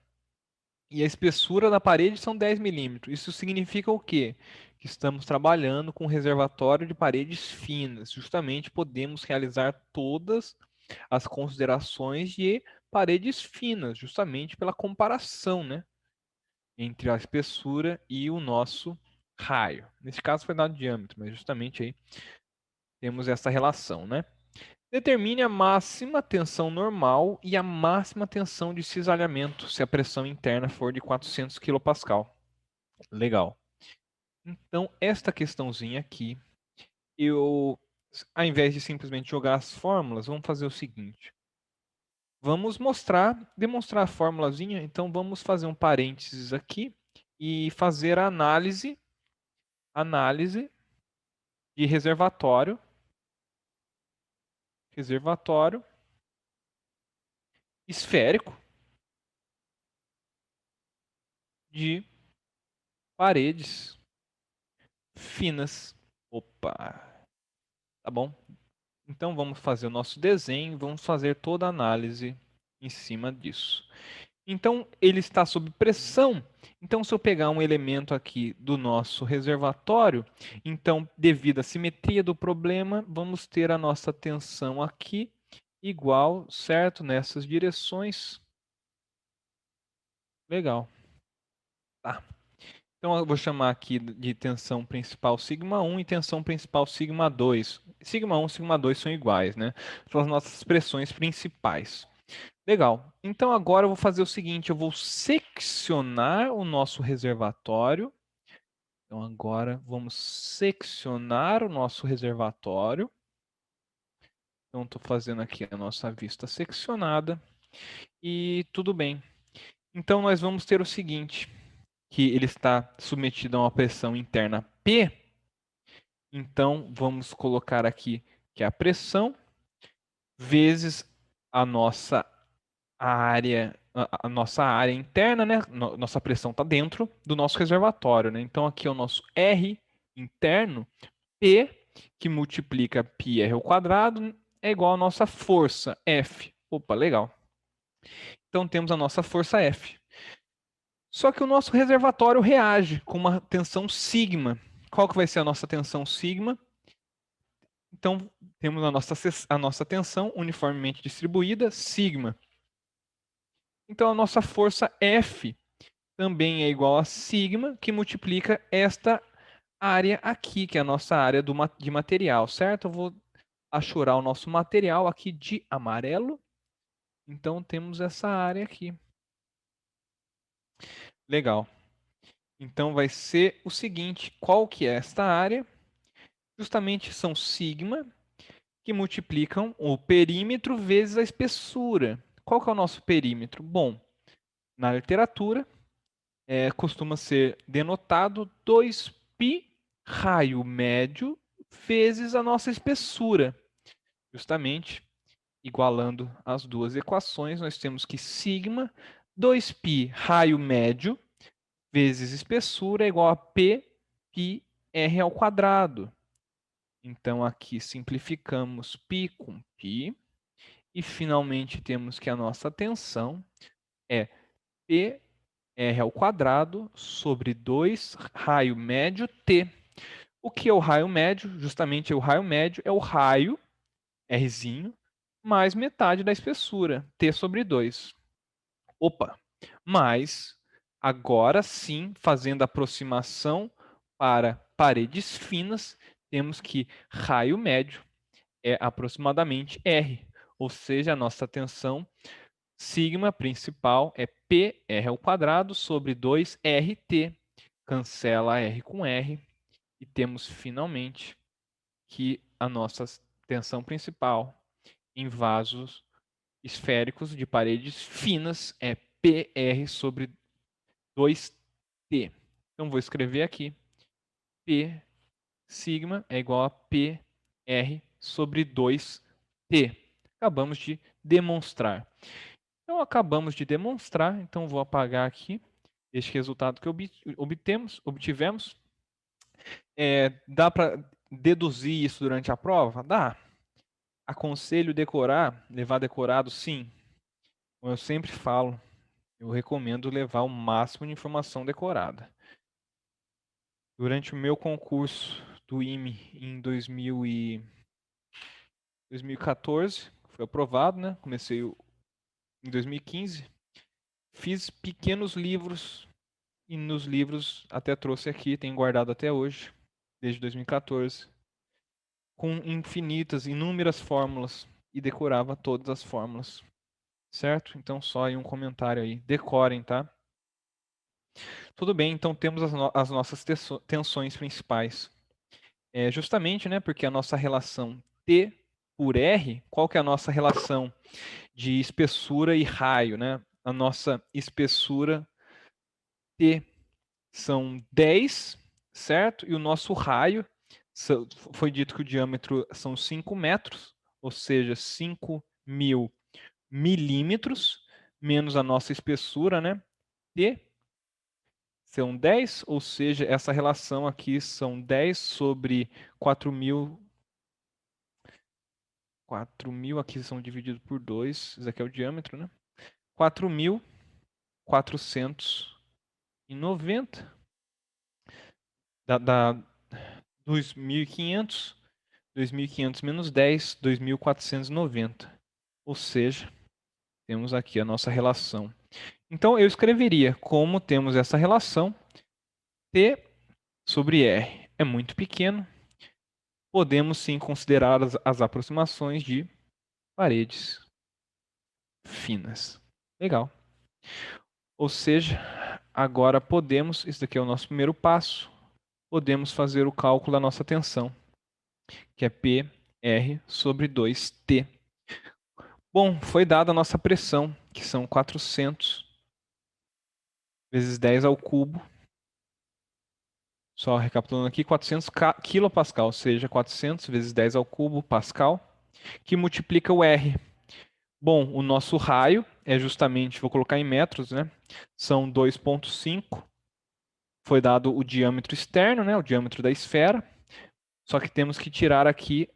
E a espessura da parede são 10 milímetros. Isso significa o quê? Que estamos trabalhando com um reservatório de paredes finas. Justamente podemos realizar todas as considerações de paredes finas, justamente pela comparação, né? Entre a espessura e o nosso raio. Nesse caso foi dado diâmetro, mas justamente aí temos essa relação, né? Determine a máxima tensão normal e a máxima tensão de cisalhamento, se a pressão interna for de 400 kPa. Legal. Então, esta questãozinha aqui, ao invés de simplesmente jogar as fórmulas, vamos fazer o seguinte. Vamos demonstrar a fórmulazinha. Então, vamos fazer um parênteses aqui e fazer a análise de reservatório esférico de paredes finas. Opa, tá bom? Então vamos fazer o nosso desenho, vamos fazer toda a análise em cima disso. Então ele está sob pressão. Então se eu pegar um elemento aqui do nosso reservatório, então devido à simetria do problema, vamos ter a nossa tensão aqui igual, certo? Nessas direções. Legal. Tá. Então eu vou chamar aqui de tensão principal σ1 e tensão principal σ2. Σ1 e σ2 são iguais, né? São as nossas pressões principais. Legal. Então agora eu vou fazer o seguinte, eu vou seccionar o nosso reservatório. Então agora vamos seccionar o nosso reservatório. Então estou fazendo aqui a nossa vista seccionada. E tudo bem. Então nós vamos ter o seguinte, que ele está submetido a uma pressão interna P. Então vamos colocar aqui que é a pressão vezes a nossa a nossa área interna, né? Nossa pressão está dentro do nosso reservatório, né? Então aqui é o nosso R interno, P, que multiplica πr ao quadrado, é igual à nossa força, F. Opa, legal. Então temos a nossa força F. Só que o nosso reservatório reage com uma tensão sigma. Qual que vai ser a nossa tensão sigma? Então temos a nossa tensão uniformemente distribuída, sigma. Então a nossa força F também é igual a sigma, que multiplica esta área aqui, que é a nossa área de material, certo? Eu vou achurar o nosso material aqui de amarelo. Então, temos essa área aqui. Legal. Então, vai ser o seguinte, qual que é esta área? Justamente são sigma, que multiplicam o perímetro vezes a espessura. Qual que é o nosso perímetro? Bom, na literatura, costuma ser denotado 2π raio médio vezes a nossa espessura. Justamente, igualando as duas equações, nós temos que sigma 2π raio médio vezes espessura é igual a P π r ao quadrado. Então, aqui simplificamos π com π. E, finalmente, temos que a nossa tensão é P r ao quadrado sobre 2 raio médio T. O que é o raio médio? Justamente o raio médio é o raio, Rzinho, mais metade da espessura, T sobre 2. Opa! Mas, agora sim, fazendo a aproximação para paredes finas, temos que raio médio é aproximadamente R, ou seja, a nossa tensão sigma principal é PR ao quadrado sobre 2RT. Cancela R com R e temos finalmente que a nossa tensão principal em vasos esféricos de paredes finas é PR sobre 2T. Então vou escrever aqui P sigma é igual a PR sobre 2T. Acabamos de demonstrar. Então, acabamos de demonstrar, então vou apagar aqui este resultado que obtivemos. Dá para deduzir isso durante a prova? Dá. Aconselho decorar, levar decorado, sim. Como eu sempre falo, eu recomendo levar o máximo de informação decorada. Durante o meu concurso do IME em 2014, foi aprovado, né? Comecei em 2015. Fiz pequenos livros e nos livros até trouxe aqui, tenho guardado até hoje, desde 2014, com inúmeras fórmulas e decorava todas as fórmulas, certo? Então só aí um comentário aí, decorem, tá? Tudo bem, então temos as nossas tensões principais. Justamente, né, porque a nossa relação T por R, qual que é a nossa relação de espessura e raio, né? A nossa espessura T são 10, certo? E o nosso raio, foi dito que o diâmetro são 5 metros, ou seja, 5.000 milímetros, menos a nossa espessura, né? T são 10, ou seja, essa relação aqui são 10 sobre 4.000. 4.000 aqui são divididos por 2, isso aqui é o diâmetro, né? 4.490 dá 2.500. 2.500 menos 10, 2.490. Ou seja, temos aqui a nossa relação. Então, eu escreveria como temos essa relação, T sobre R é muito pequeno, podemos sim considerar as aproximações de paredes finas. Legal. Ou seja, agora podemos, esse daqui é o nosso primeiro passo, podemos fazer o cálculo da nossa tensão, que é PR sobre 2T. Bom, foi dada a nossa pressão, que são 400 vezes 10 ao cubo. Só recapitulando aqui, 400 kPa, ou seja, 400 vezes 10 ao cubo pascal, que multiplica o R. Bom, o nosso raio é justamente, vou colocar em metros, né? São 2,5. Foi dado o diâmetro externo, né? O diâmetro da esfera. Só que temos que tirar aqui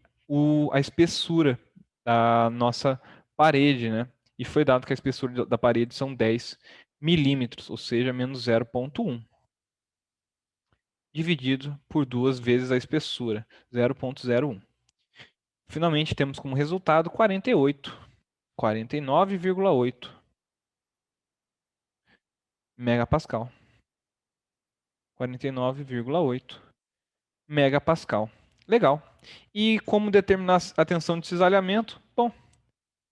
a espessura da nossa parede, né? E foi dado que a espessura da parede são 10 milímetros, ou seja, menos 0,1. Dividido por 2 vezes a espessura, 0,01. Finalmente, temos como resultado 48, 49,8 megapascal. 49,8 megapascal. Legal. E como determinar a tensão de cisalhamento? Bom,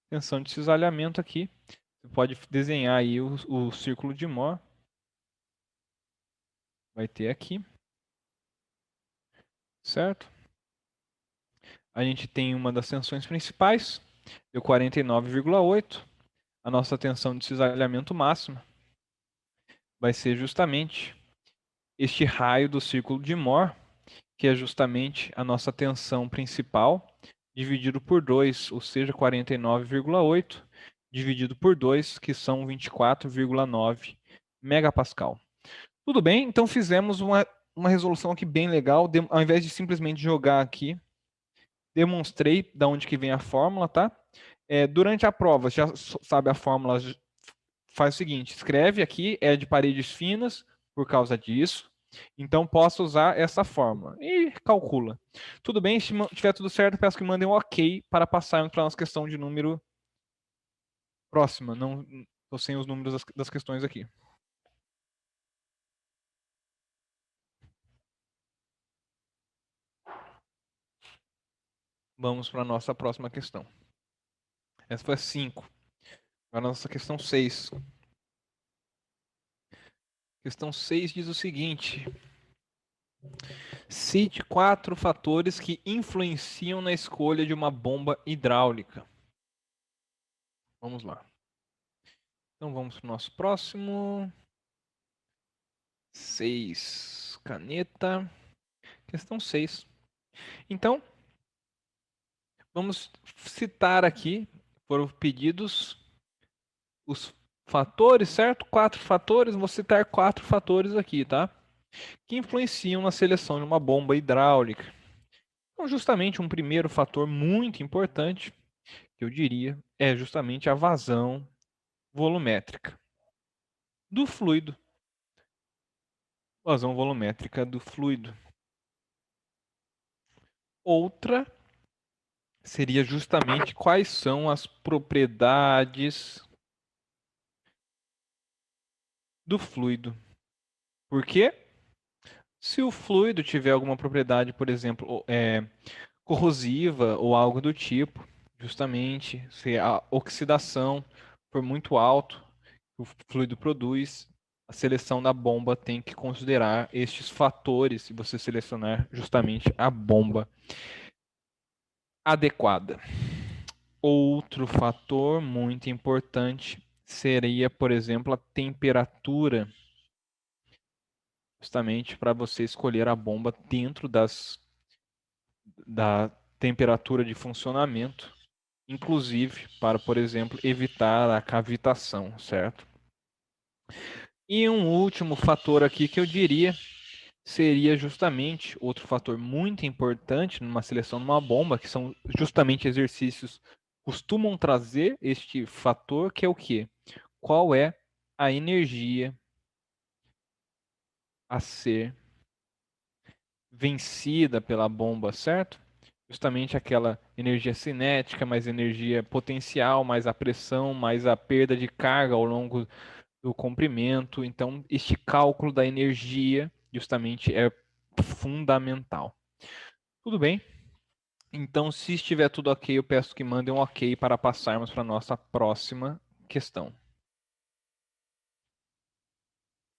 tensão de cisalhamento aqui. Você pode desenhar aí o círculo de Mohr. Vai ter aqui. Certo? A gente tem uma das tensões principais, deu 49,8. A nossa tensão de cisalhamento máxima vai ser justamente este raio do círculo de Mohr, que é justamente a nossa tensão principal, dividido por 2, ou seja, 49,8, dividido por 2, que são 24,9 megapascal. Tudo bem? Então fizemos uma resolução aqui bem legal. Ao invés de simplesmente jogar aqui, demonstrei de onde que vem a fórmula, tá? Durante a prova, já sabe a fórmula, faz o seguinte, escreve aqui, é de paredes finas, por causa disso. Então, posso usar essa fórmula. E calcula. Tudo bem? Se tiver tudo certo, peço que mandem um OK para passar para a nossa questão de número próxima. Não estou sem os números das questões aqui. Vamos para a nossa próxima questão. Essa foi a 5. Agora a nossa questão 6. Questão 6 diz o seguinte: cite 4 fatores que influenciam na escolha de uma bomba hidráulica. Vamos lá. Então vamos para o nosso próximo. 6. Caneta. Questão 6. Então, vamos citar aqui, foram pedidos os fatores, certo? 4 fatores, vou citar 4 fatores aqui, tá? Que influenciam na seleção de uma bomba hidráulica. Então, justamente um primeiro fator muito importante, que eu diria, é justamente a vazão volumétrica do fluido. Vazão volumétrica do fluido. Outra seria justamente quais são as propriedades do fluido. Por quê? Se o fluido tiver alguma propriedade, por exemplo, corrosiva ou algo do tipo, justamente se a oxidação for muito alto, o fluido produz, a seleção da bomba tem que considerar estes fatores se você selecionar justamente a bomba adequada. Outro fator muito importante seria, por exemplo, a temperatura, justamente para você escolher a bomba dentro da temperatura de funcionamento, inclusive para, por exemplo, evitar a cavitação, certo? E um último fator aqui que eu diria seria justamente outro fator muito importante numa seleção de uma bomba, que são justamente exercícios costumam trazer este fator, que é o quê? Qual é a energia a ser vencida pela bomba, certo? Justamente aquela energia cinética, mais energia potencial, mais a pressão, mais a perda de carga ao longo do comprimento. Então, este cálculo da energia justamente é fundamental. Tudo bem? Então, se estiver tudo ok, eu peço que mandem um ok para passarmos para a nossa próxima questão.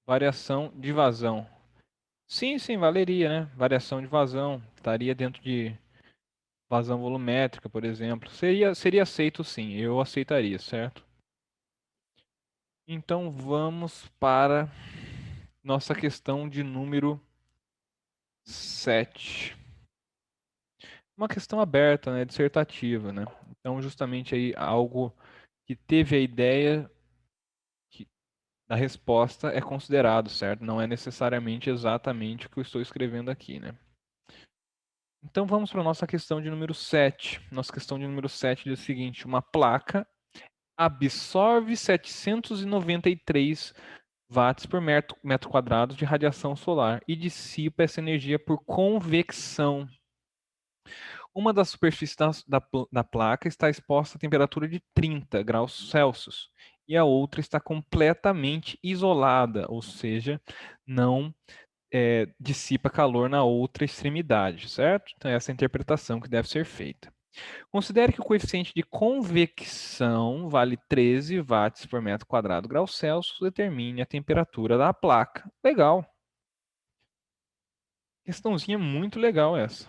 Variação de vazão. Sim, valeria, né? Variação de vazão. Estaria dentro de vazão volumétrica, por exemplo. Seria aceito sim, eu aceitaria, certo? Então vamos para nossa questão de número 7. Uma questão aberta, né, dissertativa, né? Então justamente aí algo que teve a ideia da resposta é considerado, certo? Não é necessariamente exatamente o que eu estou escrevendo aqui, né? Então vamos para a nossa questão de número 7. Nossa questão de número 7 diz o seguinte: uma placa absorve 793 watts por metro quadrado de radiação solar e dissipa essa energia por convecção. Uma das superfícies da placa está exposta a temperatura de 30 graus Celsius e a outra está completamente isolada, ou seja, não dissipa calor na outra extremidade, certo? Então, essa é a interpretação que deve ser feita. Considere que o coeficiente de convecção vale 13 watts por metro quadrado grau Celsius, determine a temperatura da placa. Legal. Questãozinha muito legal essa.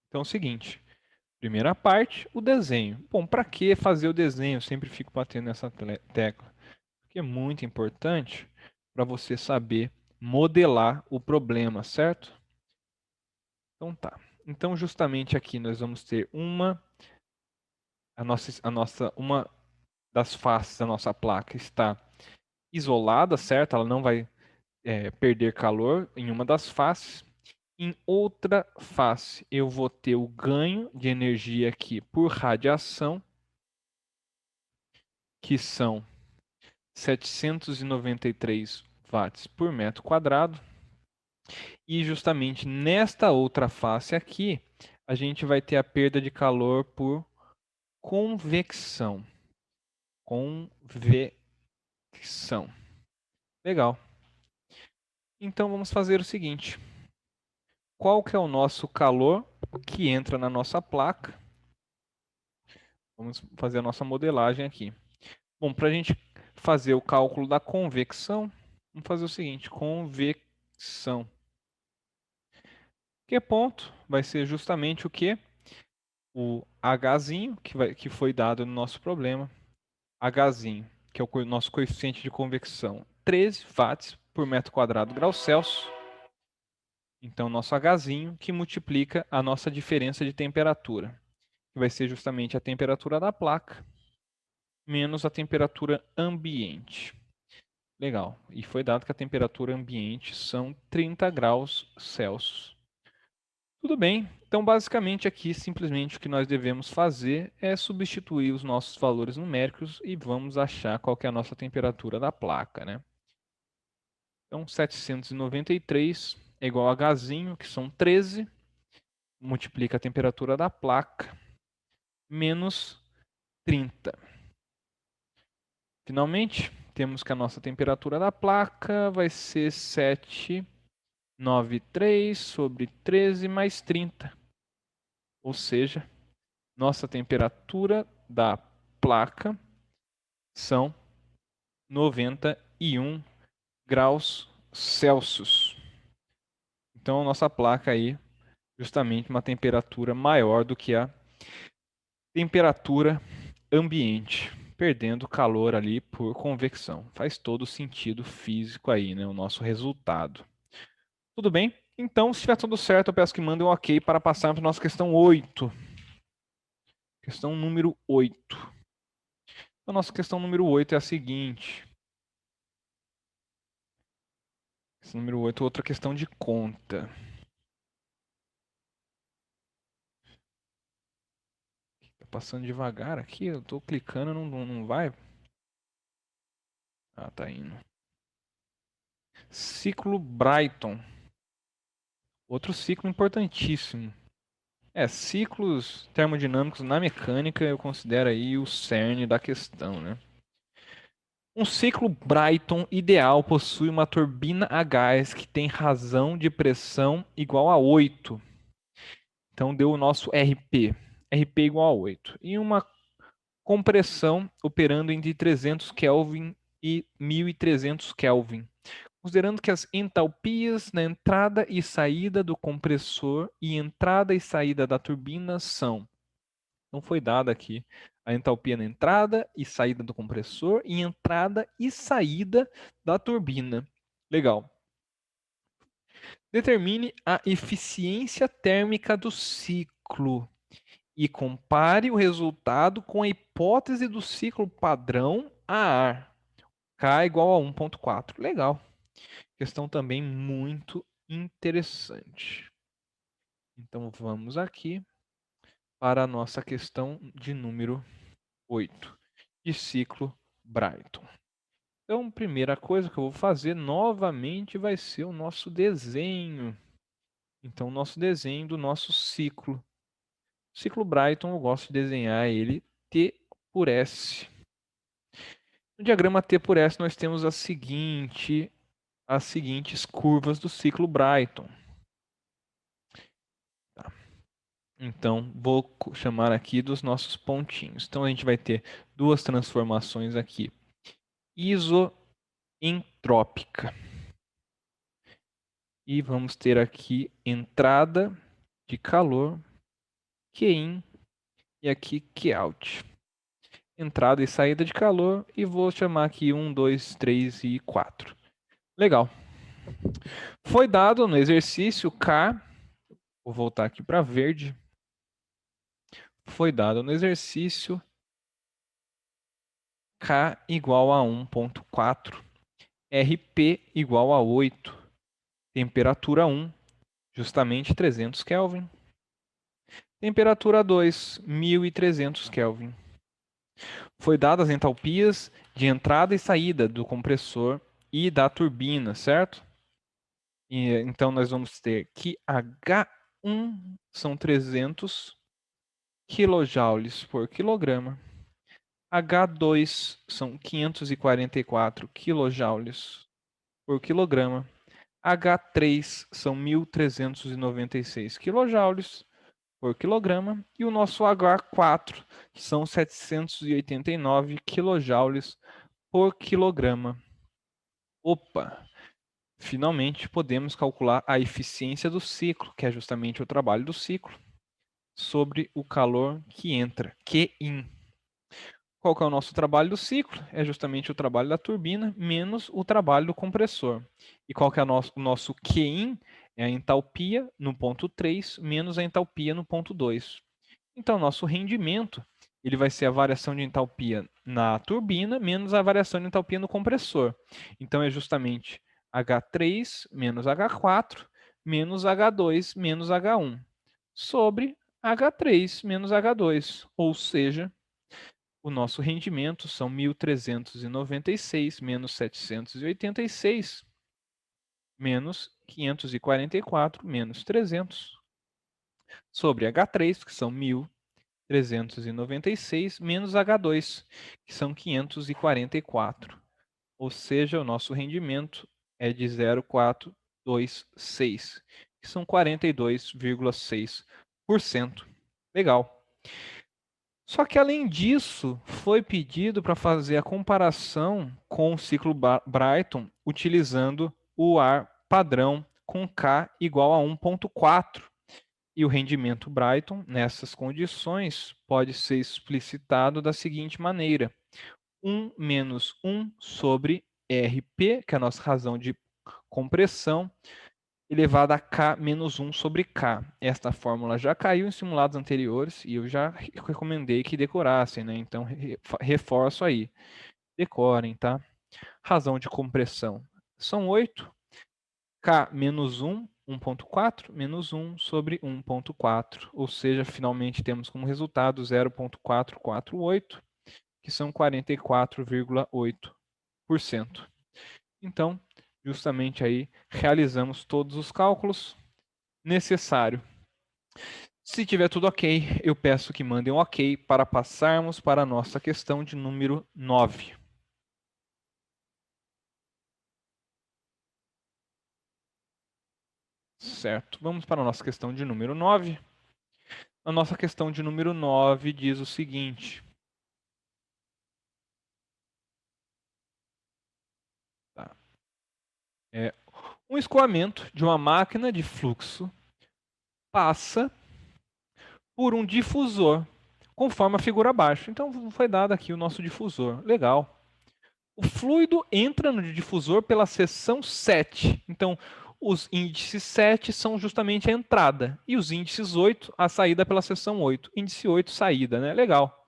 Então é o seguinte, primeira parte, o desenho. Bom, para que fazer o desenho? Eu sempre fico batendo nessa tecla. Porque é muito importante para você saber modelar o problema, certo? Então tá. Então justamente aqui nós vamos ter uma das faces da nossa placa está isolada, certo? Ela não vai perder calor em uma das faces. Em outra face, eu vou ter o ganho de energia aqui por radiação, que são 793 watts por metro quadrado. E justamente nesta outra face aqui, a gente vai ter a perda de calor por convecção. Convecção. Legal. Então vamos fazer o seguinte. Qual que é o nosso calor que entra na nossa placa? Vamos fazer a nossa modelagem aqui. Bom, para a gente fazer o cálculo da convecção, vamos fazer o seguinte, convecção. Que ponto vai ser justamente o que? O Hzinho, que foi dado no nosso problema. Hzinho, que é o nosso coeficiente de convecção, 13 watts por metro quadrado grau Celsius. Então, nosso Hzinho que multiplica a nossa diferença de temperatura, que vai ser justamente a temperatura da placa, menos a temperatura ambiente. Legal. E foi dado que a temperatura ambiente são 30 graus Celsius. Tudo bem. Então, basicamente aqui, simplesmente o que nós devemos fazer é substituir os nossos valores numéricos e vamos achar qual que é a nossa temperatura da placa, né? Então, 793 é igual a Hzinho, que são 13, multiplica a temperatura da placa, menos 30. Finalmente, temos que a nossa temperatura da placa vai ser 793 sobre 13 mais 30. Ou seja, nossa temperatura da placa são 91 graus Celsius. Então, nossa placa aí, justamente uma temperatura maior do que a temperatura ambiente, perdendo calor ali por convecção. Faz todo sentido físico aí, né? O nosso resultado. Tudo bem? Então, se estiver tudo certo, eu peço que mandem um ok para passar para a nossa questão 8. Questão número 8. A nossa questão número 8 é a seguinte. Questão número 8, outra questão de conta. Tá passando devagar aqui, eu tô clicando, não vai. Ah, tá indo. Ciclo Brighton. Outro ciclo importantíssimo. Ciclos termodinâmicos na mecânica eu considero aí o cerne da questão, né? Um ciclo Brighton ideal possui uma turbina a gás que tem razão de pressão igual a 8. Então deu o nosso RP. RP igual a 8. E uma compressão operando entre 300 Kelvin e 1300 Kelvin. Considerando que as entalpias na entrada e saída do compressor e entrada e saída da turbina são. Não foi dada aqui a entalpia na entrada e saída do compressor e entrada e saída da turbina. Legal. Determine a eficiência térmica do ciclo e compare o resultado com a hipótese do ciclo padrão a ar. K igual a 1,4. Legal. Questão também muito interessante. Então vamos aqui para a nossa questão de número 8, de ciclo Brighton. Então, primeira coisa que eu vou fazer novamente vai ser o nosso desenho. Então, o nosso desenho do nosso ciclo. O ciclo Brighton, eu gosto de desenhar ele T por S. No diagrama T por S, nós temos as seguintes curvas do ciclo Brighton. Tá. Então, vou chamar aqui dos nossos pontinhos. Então, a gente vai ter duas transformações aqui. Isoentrópica. E vamos ter aqui entrada de calor, Qin, e aqui Qout. Entrada e saída de calor, e vou chamar aqui 1, 2, 3 e 4. Legal. Foi dado no exercício K, vou voltar aqui para verde. Foi dado no exercício K igual a 1.4, RP igual a 8, temperatura 1, justamente 300 Kelvin. Temperatura 2, 1300 Kelvin. Foi dadas as entalpias de entrada e saída do compressor e da turbina, certo? E, então, nós vamos ter que H1 são 300 kJ por quilograma. H2 são 544 kJ por quilograma. H3 são 1.396 kJ por quilograma. E o nosso H4 são 789 kJ por quilograma. Opa! Finalmente podemos calcular a eficiência do ciclo, que é justamente o trabalho do ciclo, sobre o calor que entra, Qin. Qual que é o nosso trabalho do ciclo? É justamente o trabalho da turbina menos o trabalho do compressor. E qual que é o nosso Qin? É a entalpia no ponto 3 menos a entalpia no ponto 2. Então, nosso rendimento ele vai ser a variação de entalpia na turbina menos a variação de entalpia no compressor. Então, é justamente H3 menos H4 menos H2 menos H1 sobre H3 menos H2. Ou seja, o nosso rendimento são 1.396 menos 786 menos 544 menos 300 sobre H3, que são 1.396 menos H2, que são 544. Ou seja, o nosso rendimento é de 0,426, que são 42,6%. Legal. Só que, além disso, foi pedido para fazer a comparação com o ciclo Brighton utilizando o ar padrão com K igual a 1.4. E o rendimento Brighton, nessas condições, pode ser explicitado da seguinte maneira: 1 menos 1 sobre RP, que é a nossa razão de compressão, elevado a K menos 1 sobre K. Esta fórmula já caiu em simulados anteriores e eu já recomendei que decorassem, né? Então, reforço aí. Decorem, tá? Razão de compressão são 8. K menos 1, 1.4, menos 1 sobre 1.4. Ou seja, finalmente temos como resultado 0.448, que são 44,8%. Então, justamente aí, realizamos todos os cálculos necessários. Se tiver tudo ok, eu peço que mandem um ok para passarmos para a nossa questão de número 9. Certo, vamos para a nossa questão de número 9. A nossa questão de número 9 diz o seguinte. Tá. Um escoamento de uma máquina de fluxo passa por um difusor, conforme a figura abaixo. Então, foi dado aqui o nosso difusor. Legal. O fluido entra no difusor pela seção 7. Então, os índices 7 são justamente a entrada. E os índices 8, a saída pela seção 8. Índice 8, saída, né? Legal.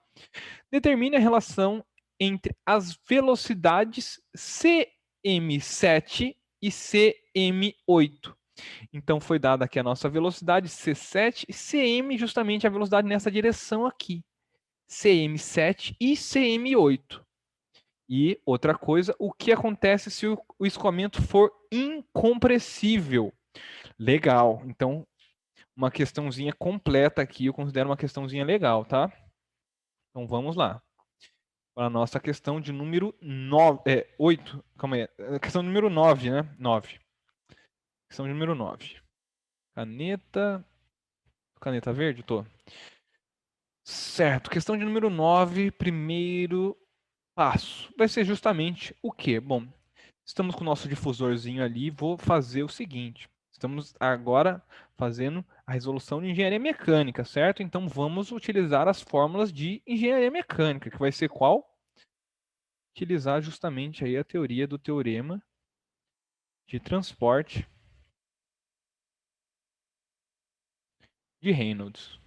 Determine a relação entre as velocidades cm7 e cm8. Então, foi dada aqui a nossa velocidade C7 e cm, justamente a velocidade nessa direção aqui. cm7 e cm8. E outra coisa, o que acontece se o escoamento for incompressível? Legal. Então, uma questãozinha completa aqui, eu considero uma questãozinha legal, tá? Então, vamos lá. para a nossa questão de número 9, 8, calma aí, questão número 9, né? 9. Questão número 9. Caneta verde? Tô. Certo, questão de número 9, primeiro passo. Vai ser justamente o quê? Bom, estamos com o nosso difusorzinho ali, vou fazer o seguinte. Estamos agora fazendo a resolução de engenharia mecânica, certo? Então vamos utilizar as fórmulas de engenharia mecânica, que vai ser qual? Utilizar justamente aí a teoria do teorema de transporte de Reynolds,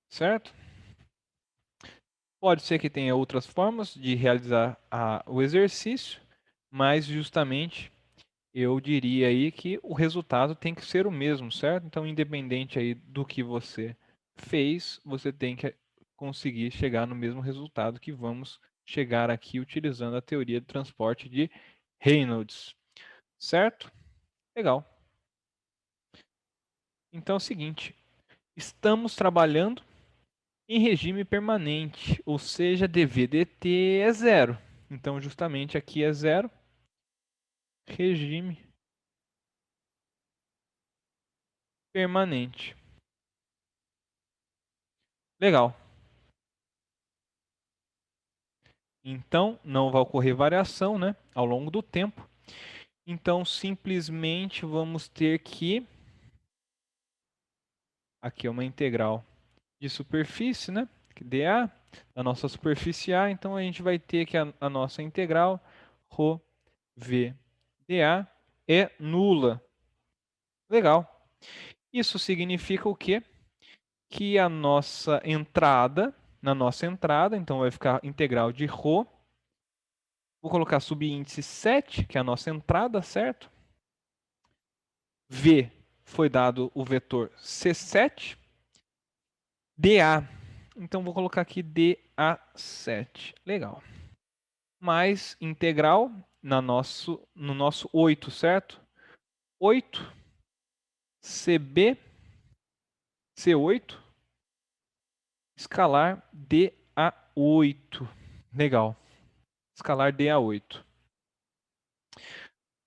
certo? Pode ser que tenha outras formas de realizar o exercício, mas justamente eu diria aí que o resultado tem que ser o mesmo, certo? Então, independente aí do que você fez, você tem que conseguir chegar no mesmo resultado que vamos chegar aqui utilizando a teoria do transporte de Reynolds, certo? Legal. Então é o seguinte, estamos trabalhando em regime permanente, ou seja, dV/dt é zero. Então, justamente aqui é zero, regime permanente. Legal. Então, não vai ocorrer variação, né, ao longo do tempo. Então, simplesmente vamos ter que... Aqui é uma integral de superfície, né, dA, da nossa superfície A. Então, a gente vai ter que a nossa integral, ρ v dA, é nula. Legal. Isso significa o quê? Que a nossa entrada, na nossa entrada, então vai ficar integral de ρ. Vou colocar subíndice 7, que é a nossa entrada, certo? V foi dado o vetor C7, dA. Então vou colocar aqui dA7. Legal. Mais integral no nosso 8, certo? 8 CB C8 escalar dA8. Legal. Escalar dA8.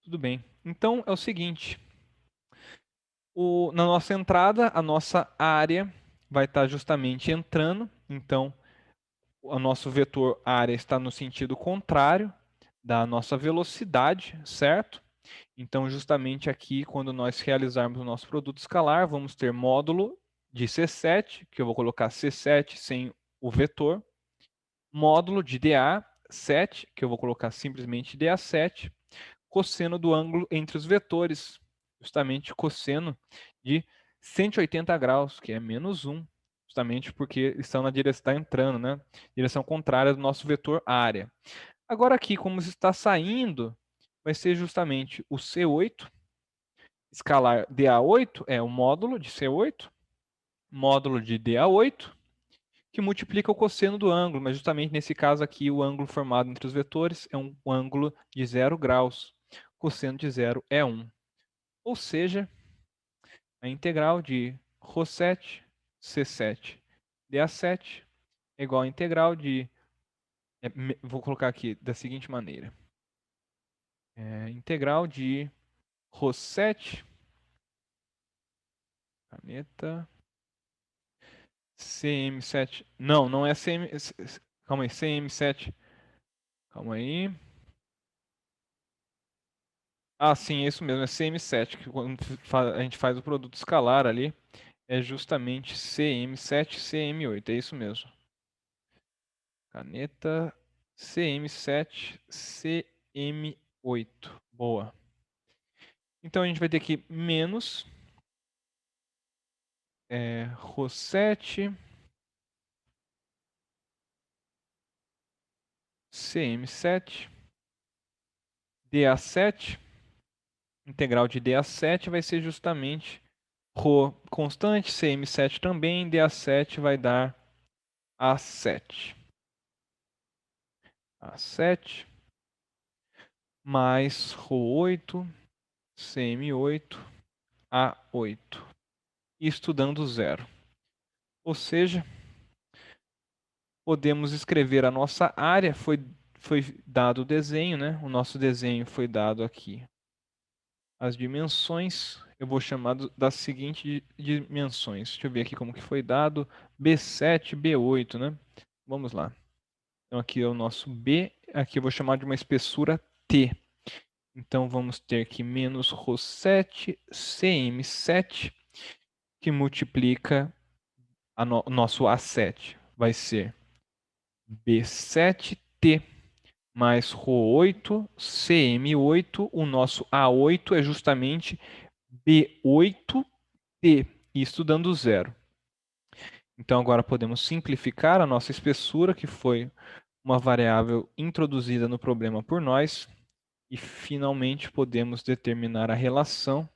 Tudo bem. Então é o seguinte, na nossa entrada, a nossa área vai estar justamente entrando, então o nosso vetor área está no sentido contrário da nossa velocidade, certo? Então, justamente aqui, quando nós realizarmos o nosso produto escalar, vamos ter módulo de C7, que eu vou colocar C7 sem o vetor, módulo de dA7, que eu vou colocar simplesmente dA7, cosseno do ângulo entre os vetores, justamente cosseno de 180 graus, que é menos 1, justamente porque estão na direção, está entrando, né? Direção contrária do nosso vetor área. Agora aqui, como está saindo, vai ser justamente o C8, escalar dA8 é o módulo de C8, módulo de dA8, que multiplica o cosseno do ângulo, mas justamente nesse caso aqui o ângulo formado entre os vetores é um ângulo de 0 graus. Cosseno de 0 é 1. Ou seja, a integral de ρ7 C7 dA7 é igual à integral de... vou colocar aqui da seguinte maneira. Integral de ρ7, caneta, CM7. Não, não é CM... Calma aí, CM7. Calma aí. Ah, sim, é isso mesmo, é CM7, que quando a gente faz o produto escalar ali, é justamente CM7, CM8, é isso mesmo. Caneta CM7, CM8. Boa. Então a gente vai ter aqui menos ρ7, CM7, dA7. Integral de dA7 vai ser justamente ρ constante, CM7 também, dA7 vai dar A7. A7 mais ρ8, CM8, A8. Estudando zero. Ou seja, podemos escrever a nossa área, foi dado o desenho, né? O nosso desenho foi dado aqui. As dimensões, eu vou chamar das seguintes dimensões. Deixa eu ver aqui como que foi dado. B7, B8, né? Vamos lá. Então aqui é o nosso B, aqui eu vou chamar de uma espessura T. Então vamos ter aqui menos Rho7, CM7, que multiplica o nosso A7. Vai ser B7T mais Rho8, CM8. O nosso A8 é justamente B8T, isso dando zero. Então agora podemos simplificar a nossa espessura, que foi uma variável introduzida no problema por nós, e finalmente podemos determinar a relação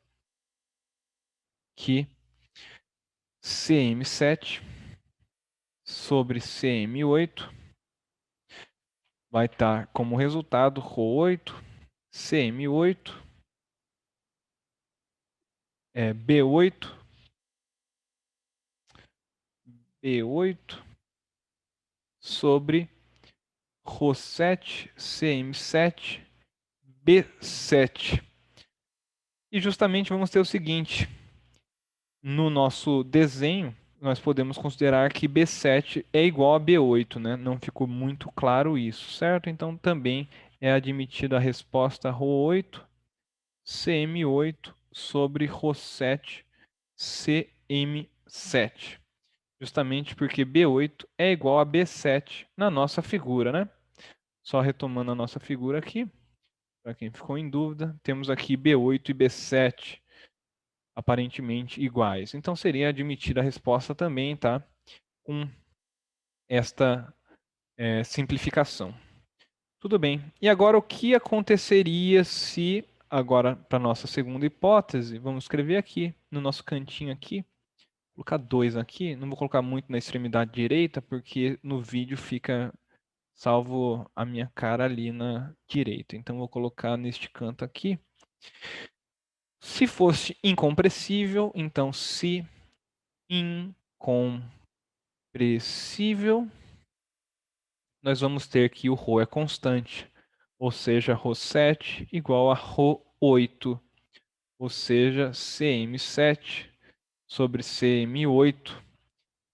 que CM7 sobre CM8 vai estar como resultado Rho8, CM8, B8, B8 sobre Rho7, CM7, B7. E justamente vamos ter o seguinte, no nosso desenho, nós podemos considerar que B7 é igual a B8, né? Não ficou muito claro isso, certo? Então também é admitida a resposta Rho8, CM8 sobre Rho7, CM7. Justamente porque B8 é igual a B7 na nossa figura, né? Só retomando a nossa figura aqui, para quem ficou em dúvida, temos aqui B8 e B7 aparentemente iguais. Então seria admitida a resposta também, tá? Com esta simplificação. Tudo bem. E agora o que aconteceria se, agora para nossa segunda hipótese, vamos escrever aqui, no nosso cantinho aqui, colocar 2 aqui, não vou colocar muito na extremidade direita, porque no vídeo fica salvo a minha cara ali na direita. Então vou colocar neste canto aqui. Se fosse incompressível, então se incompressível, nós vamos ter que o ρ é constante, ou seja, ρ7 igual a ρ8, ou seja, cm7 sobre cm8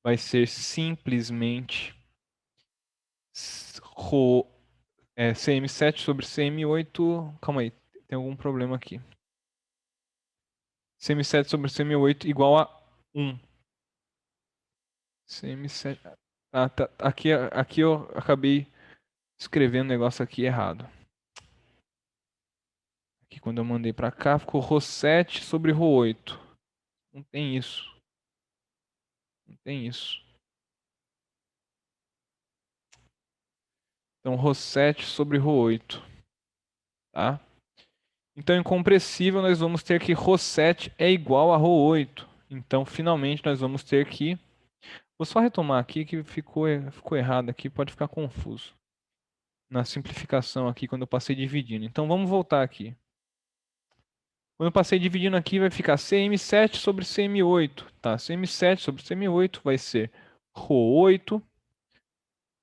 vai ser simplesmente cm7 sobre cm8, calma aí, tem algum problema aqui. Cm7 sobre cm8 igual a 1. Cm7, tá, aqui eu acabei escrevendo o negócio aqui errado. Aqui quando eu mandei para cá ficou ρ7 sobre ρ8. Não tem isso. Não tem isso. Então ρ7 sobre ρ8. Tá? Então incompressível nós vamos ter que ρ7 é igual a ρ8. Então finalmente nós vamos ter que... Vou só retomar aqui que ficou errado aqui, pode ficar confuso. Na simplificação aqui quando eu passei dividindo. Então vamos voltar aqui. Quando eu passei dividindo aqui, vai ficar CM7 sobre CM8. Tá? CM7 sobre CM8 vai ser ρ8,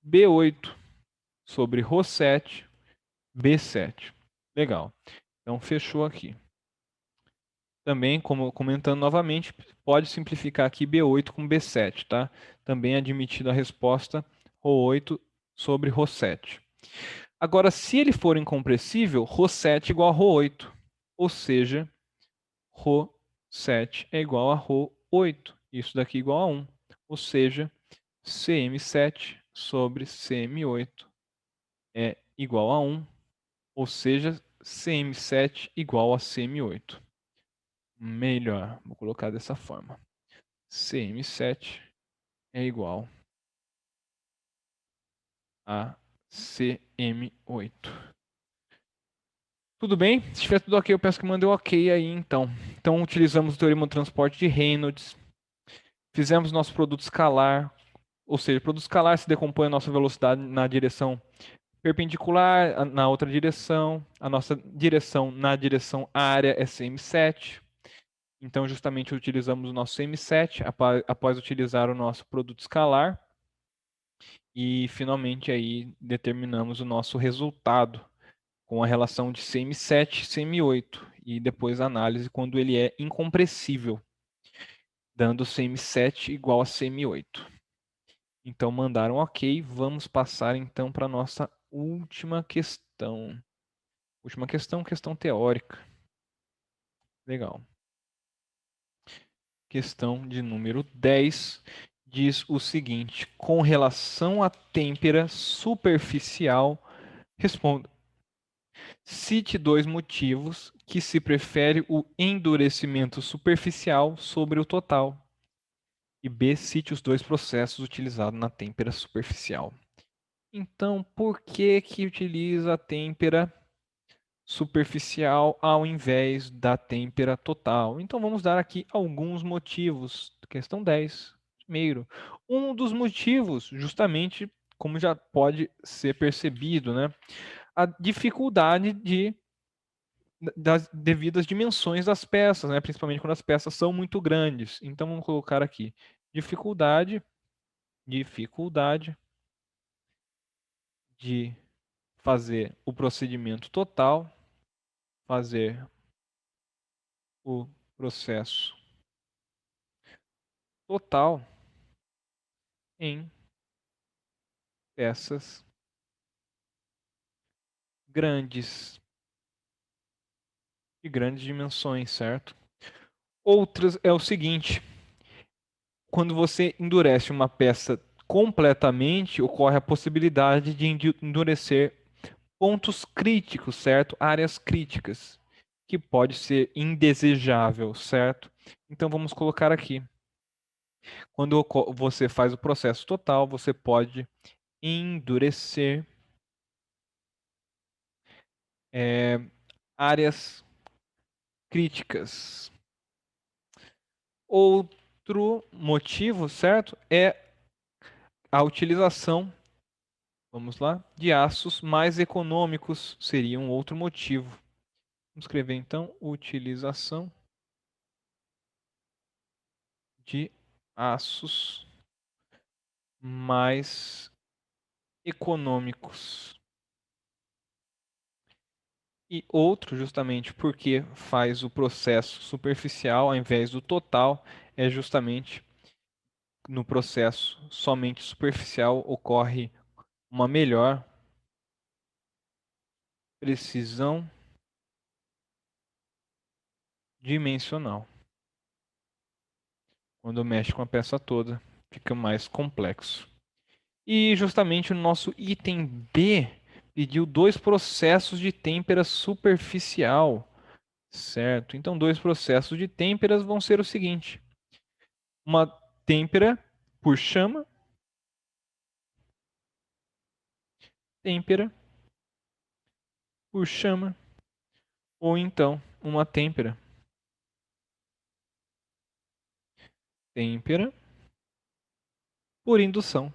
B8 sobre ρ7, B7. Legal. Então, fechou aqui. Também, como comentando novamente, pode simplificar aqui B8 com B7, tá? Também admitida a resposta ρ8 sobre ρ7. Agora, se ele for incompressível, ρ7 igual a ρ8. Ou seja, ρ7 é igual a ρ8. Isso daqui igual a 1. Ou seja, cm7 sobre cm8 é igual a 1. Ou seja, cm7 igual a cm8. Melhor, vou colocar dessa forma. cm7 é igual a cm8. Tudo bem? Se estiver tudo ok, eu peço que mande um ok aí, então. Então, utilizamos o teorema do transporte de Reynolds. Fizemos nosso produto escalar. Ou seja, o produto escalar se decompõe a nossa velocidade na direção perpendicular, na outra direção. A nossa direção na direção área é cm7. Então, justamente utilizamos o nosso CM7 após utilizar o nosso produto escalar e finalmente aí determinamos o nosso resultado com a relação de CM7 e CM8 e depois a análise quando ele é incompressível, dando CM7 igual a CM8. Então mandaram ok, vamos passar então para a nossa última questão. Última questão, questão teórica. Legal. Questão de número 10 diz o seguinte: com relação à têmpera superficial, responda. Cite 2 motivos que se prefere o endurecimento superficial sobre o total. E B, cite os 2 processos utilizados na têmpera superficial. Então, por que que utiliza a têmpera superficial ao invés da têmpera total? Então, vamos dar aqui alguns motivos. Questão 10. Primeiro, um dos motivos, justamente como já pode ser percebido, né? A dificuldade das devidas dimensões das peças, né? Principalmente quando as peças são muito grandes. Então, vamos colocar aqui dificuldade de fazer o procedimento total, fazer o processo total em peças grandes, de grandes dimensões, certo? Outras é o seguinte: quando você endurece uma peça completamente, ocorre a possibilidade de endurecer pontos críticos, certo? Áreas críticas, que pode ser indesejável, certo? Então vamos colocar aqui. Quando você faz o processo total, você pode endurecer áreas críticas. Outro motivo, certo, é a utilização, vamos lá, de aços mais econômicos seria um outro motivo. Vamos escrever então utilização de aços mais econômicos. E outro, justamente porque faz o processo superficial ao invés do total, é justamente no processo somente superficial ocorre uma melhor precisão dimensional. Quando mexe com a peça toda, fica mais complexo. E justamente o nosso item B pediu 2 processos de têmpera superficial, certo? Então, 2 processos de têmperas vão ser o seguinte: uma têmpera por chama, têmpera por chama, ou então uma têmpera por indução.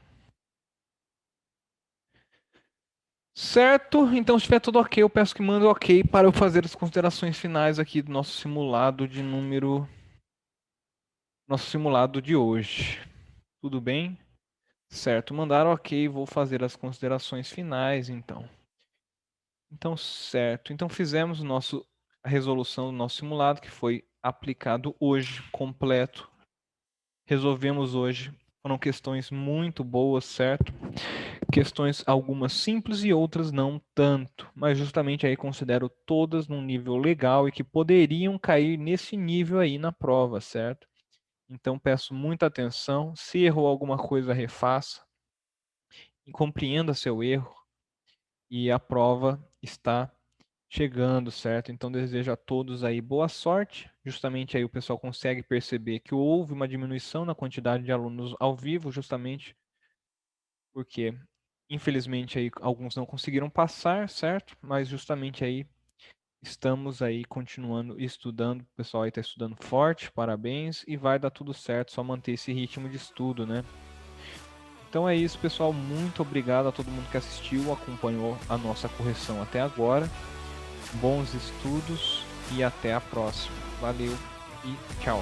Certo? Então, se estiver tudo ok, eu peço que mande ok para eu fazer as considerações finais aqui do nosso simulado de número. Nosso simulado de hoje. Tudo bem? Certo, mandaram ok, vou fazer as considerações finais então. Então, certo. Então, fizemos a resolução do nosso simulado, que foi aplicado hoje, completo. Resolvemos hoje. Foram questões muito boas, certo? Questões algumas simples e outras não tanto, mas justamente aí considero todas num nível legal e que poderiam cair nesse nível aí na prova, certo? Então peço muita atenção, se errou alguma coisa, refaça e compreenda seu erro e a prova está chegando, certo? Então desejo a todos aí boa sorte. Justamente aí o pessoal consegue perceber que houve uma diminuição na quantidade de alunos ao vivo, justamente porque infelizmente aí alguns não conseguiram passar, certo? Mas justamente aí estamos aí continuando estudando, o pessoal aí está estudando forte, parabéns, e vai dar tudo certo, só manter esse ritmo de estudo, né? Então é isso, pessoal, muito obrigado a todo mundo que assistiu, acompanhou a nossa correção até agora. Bons estudos e até a próxima. Valeu! e tchau.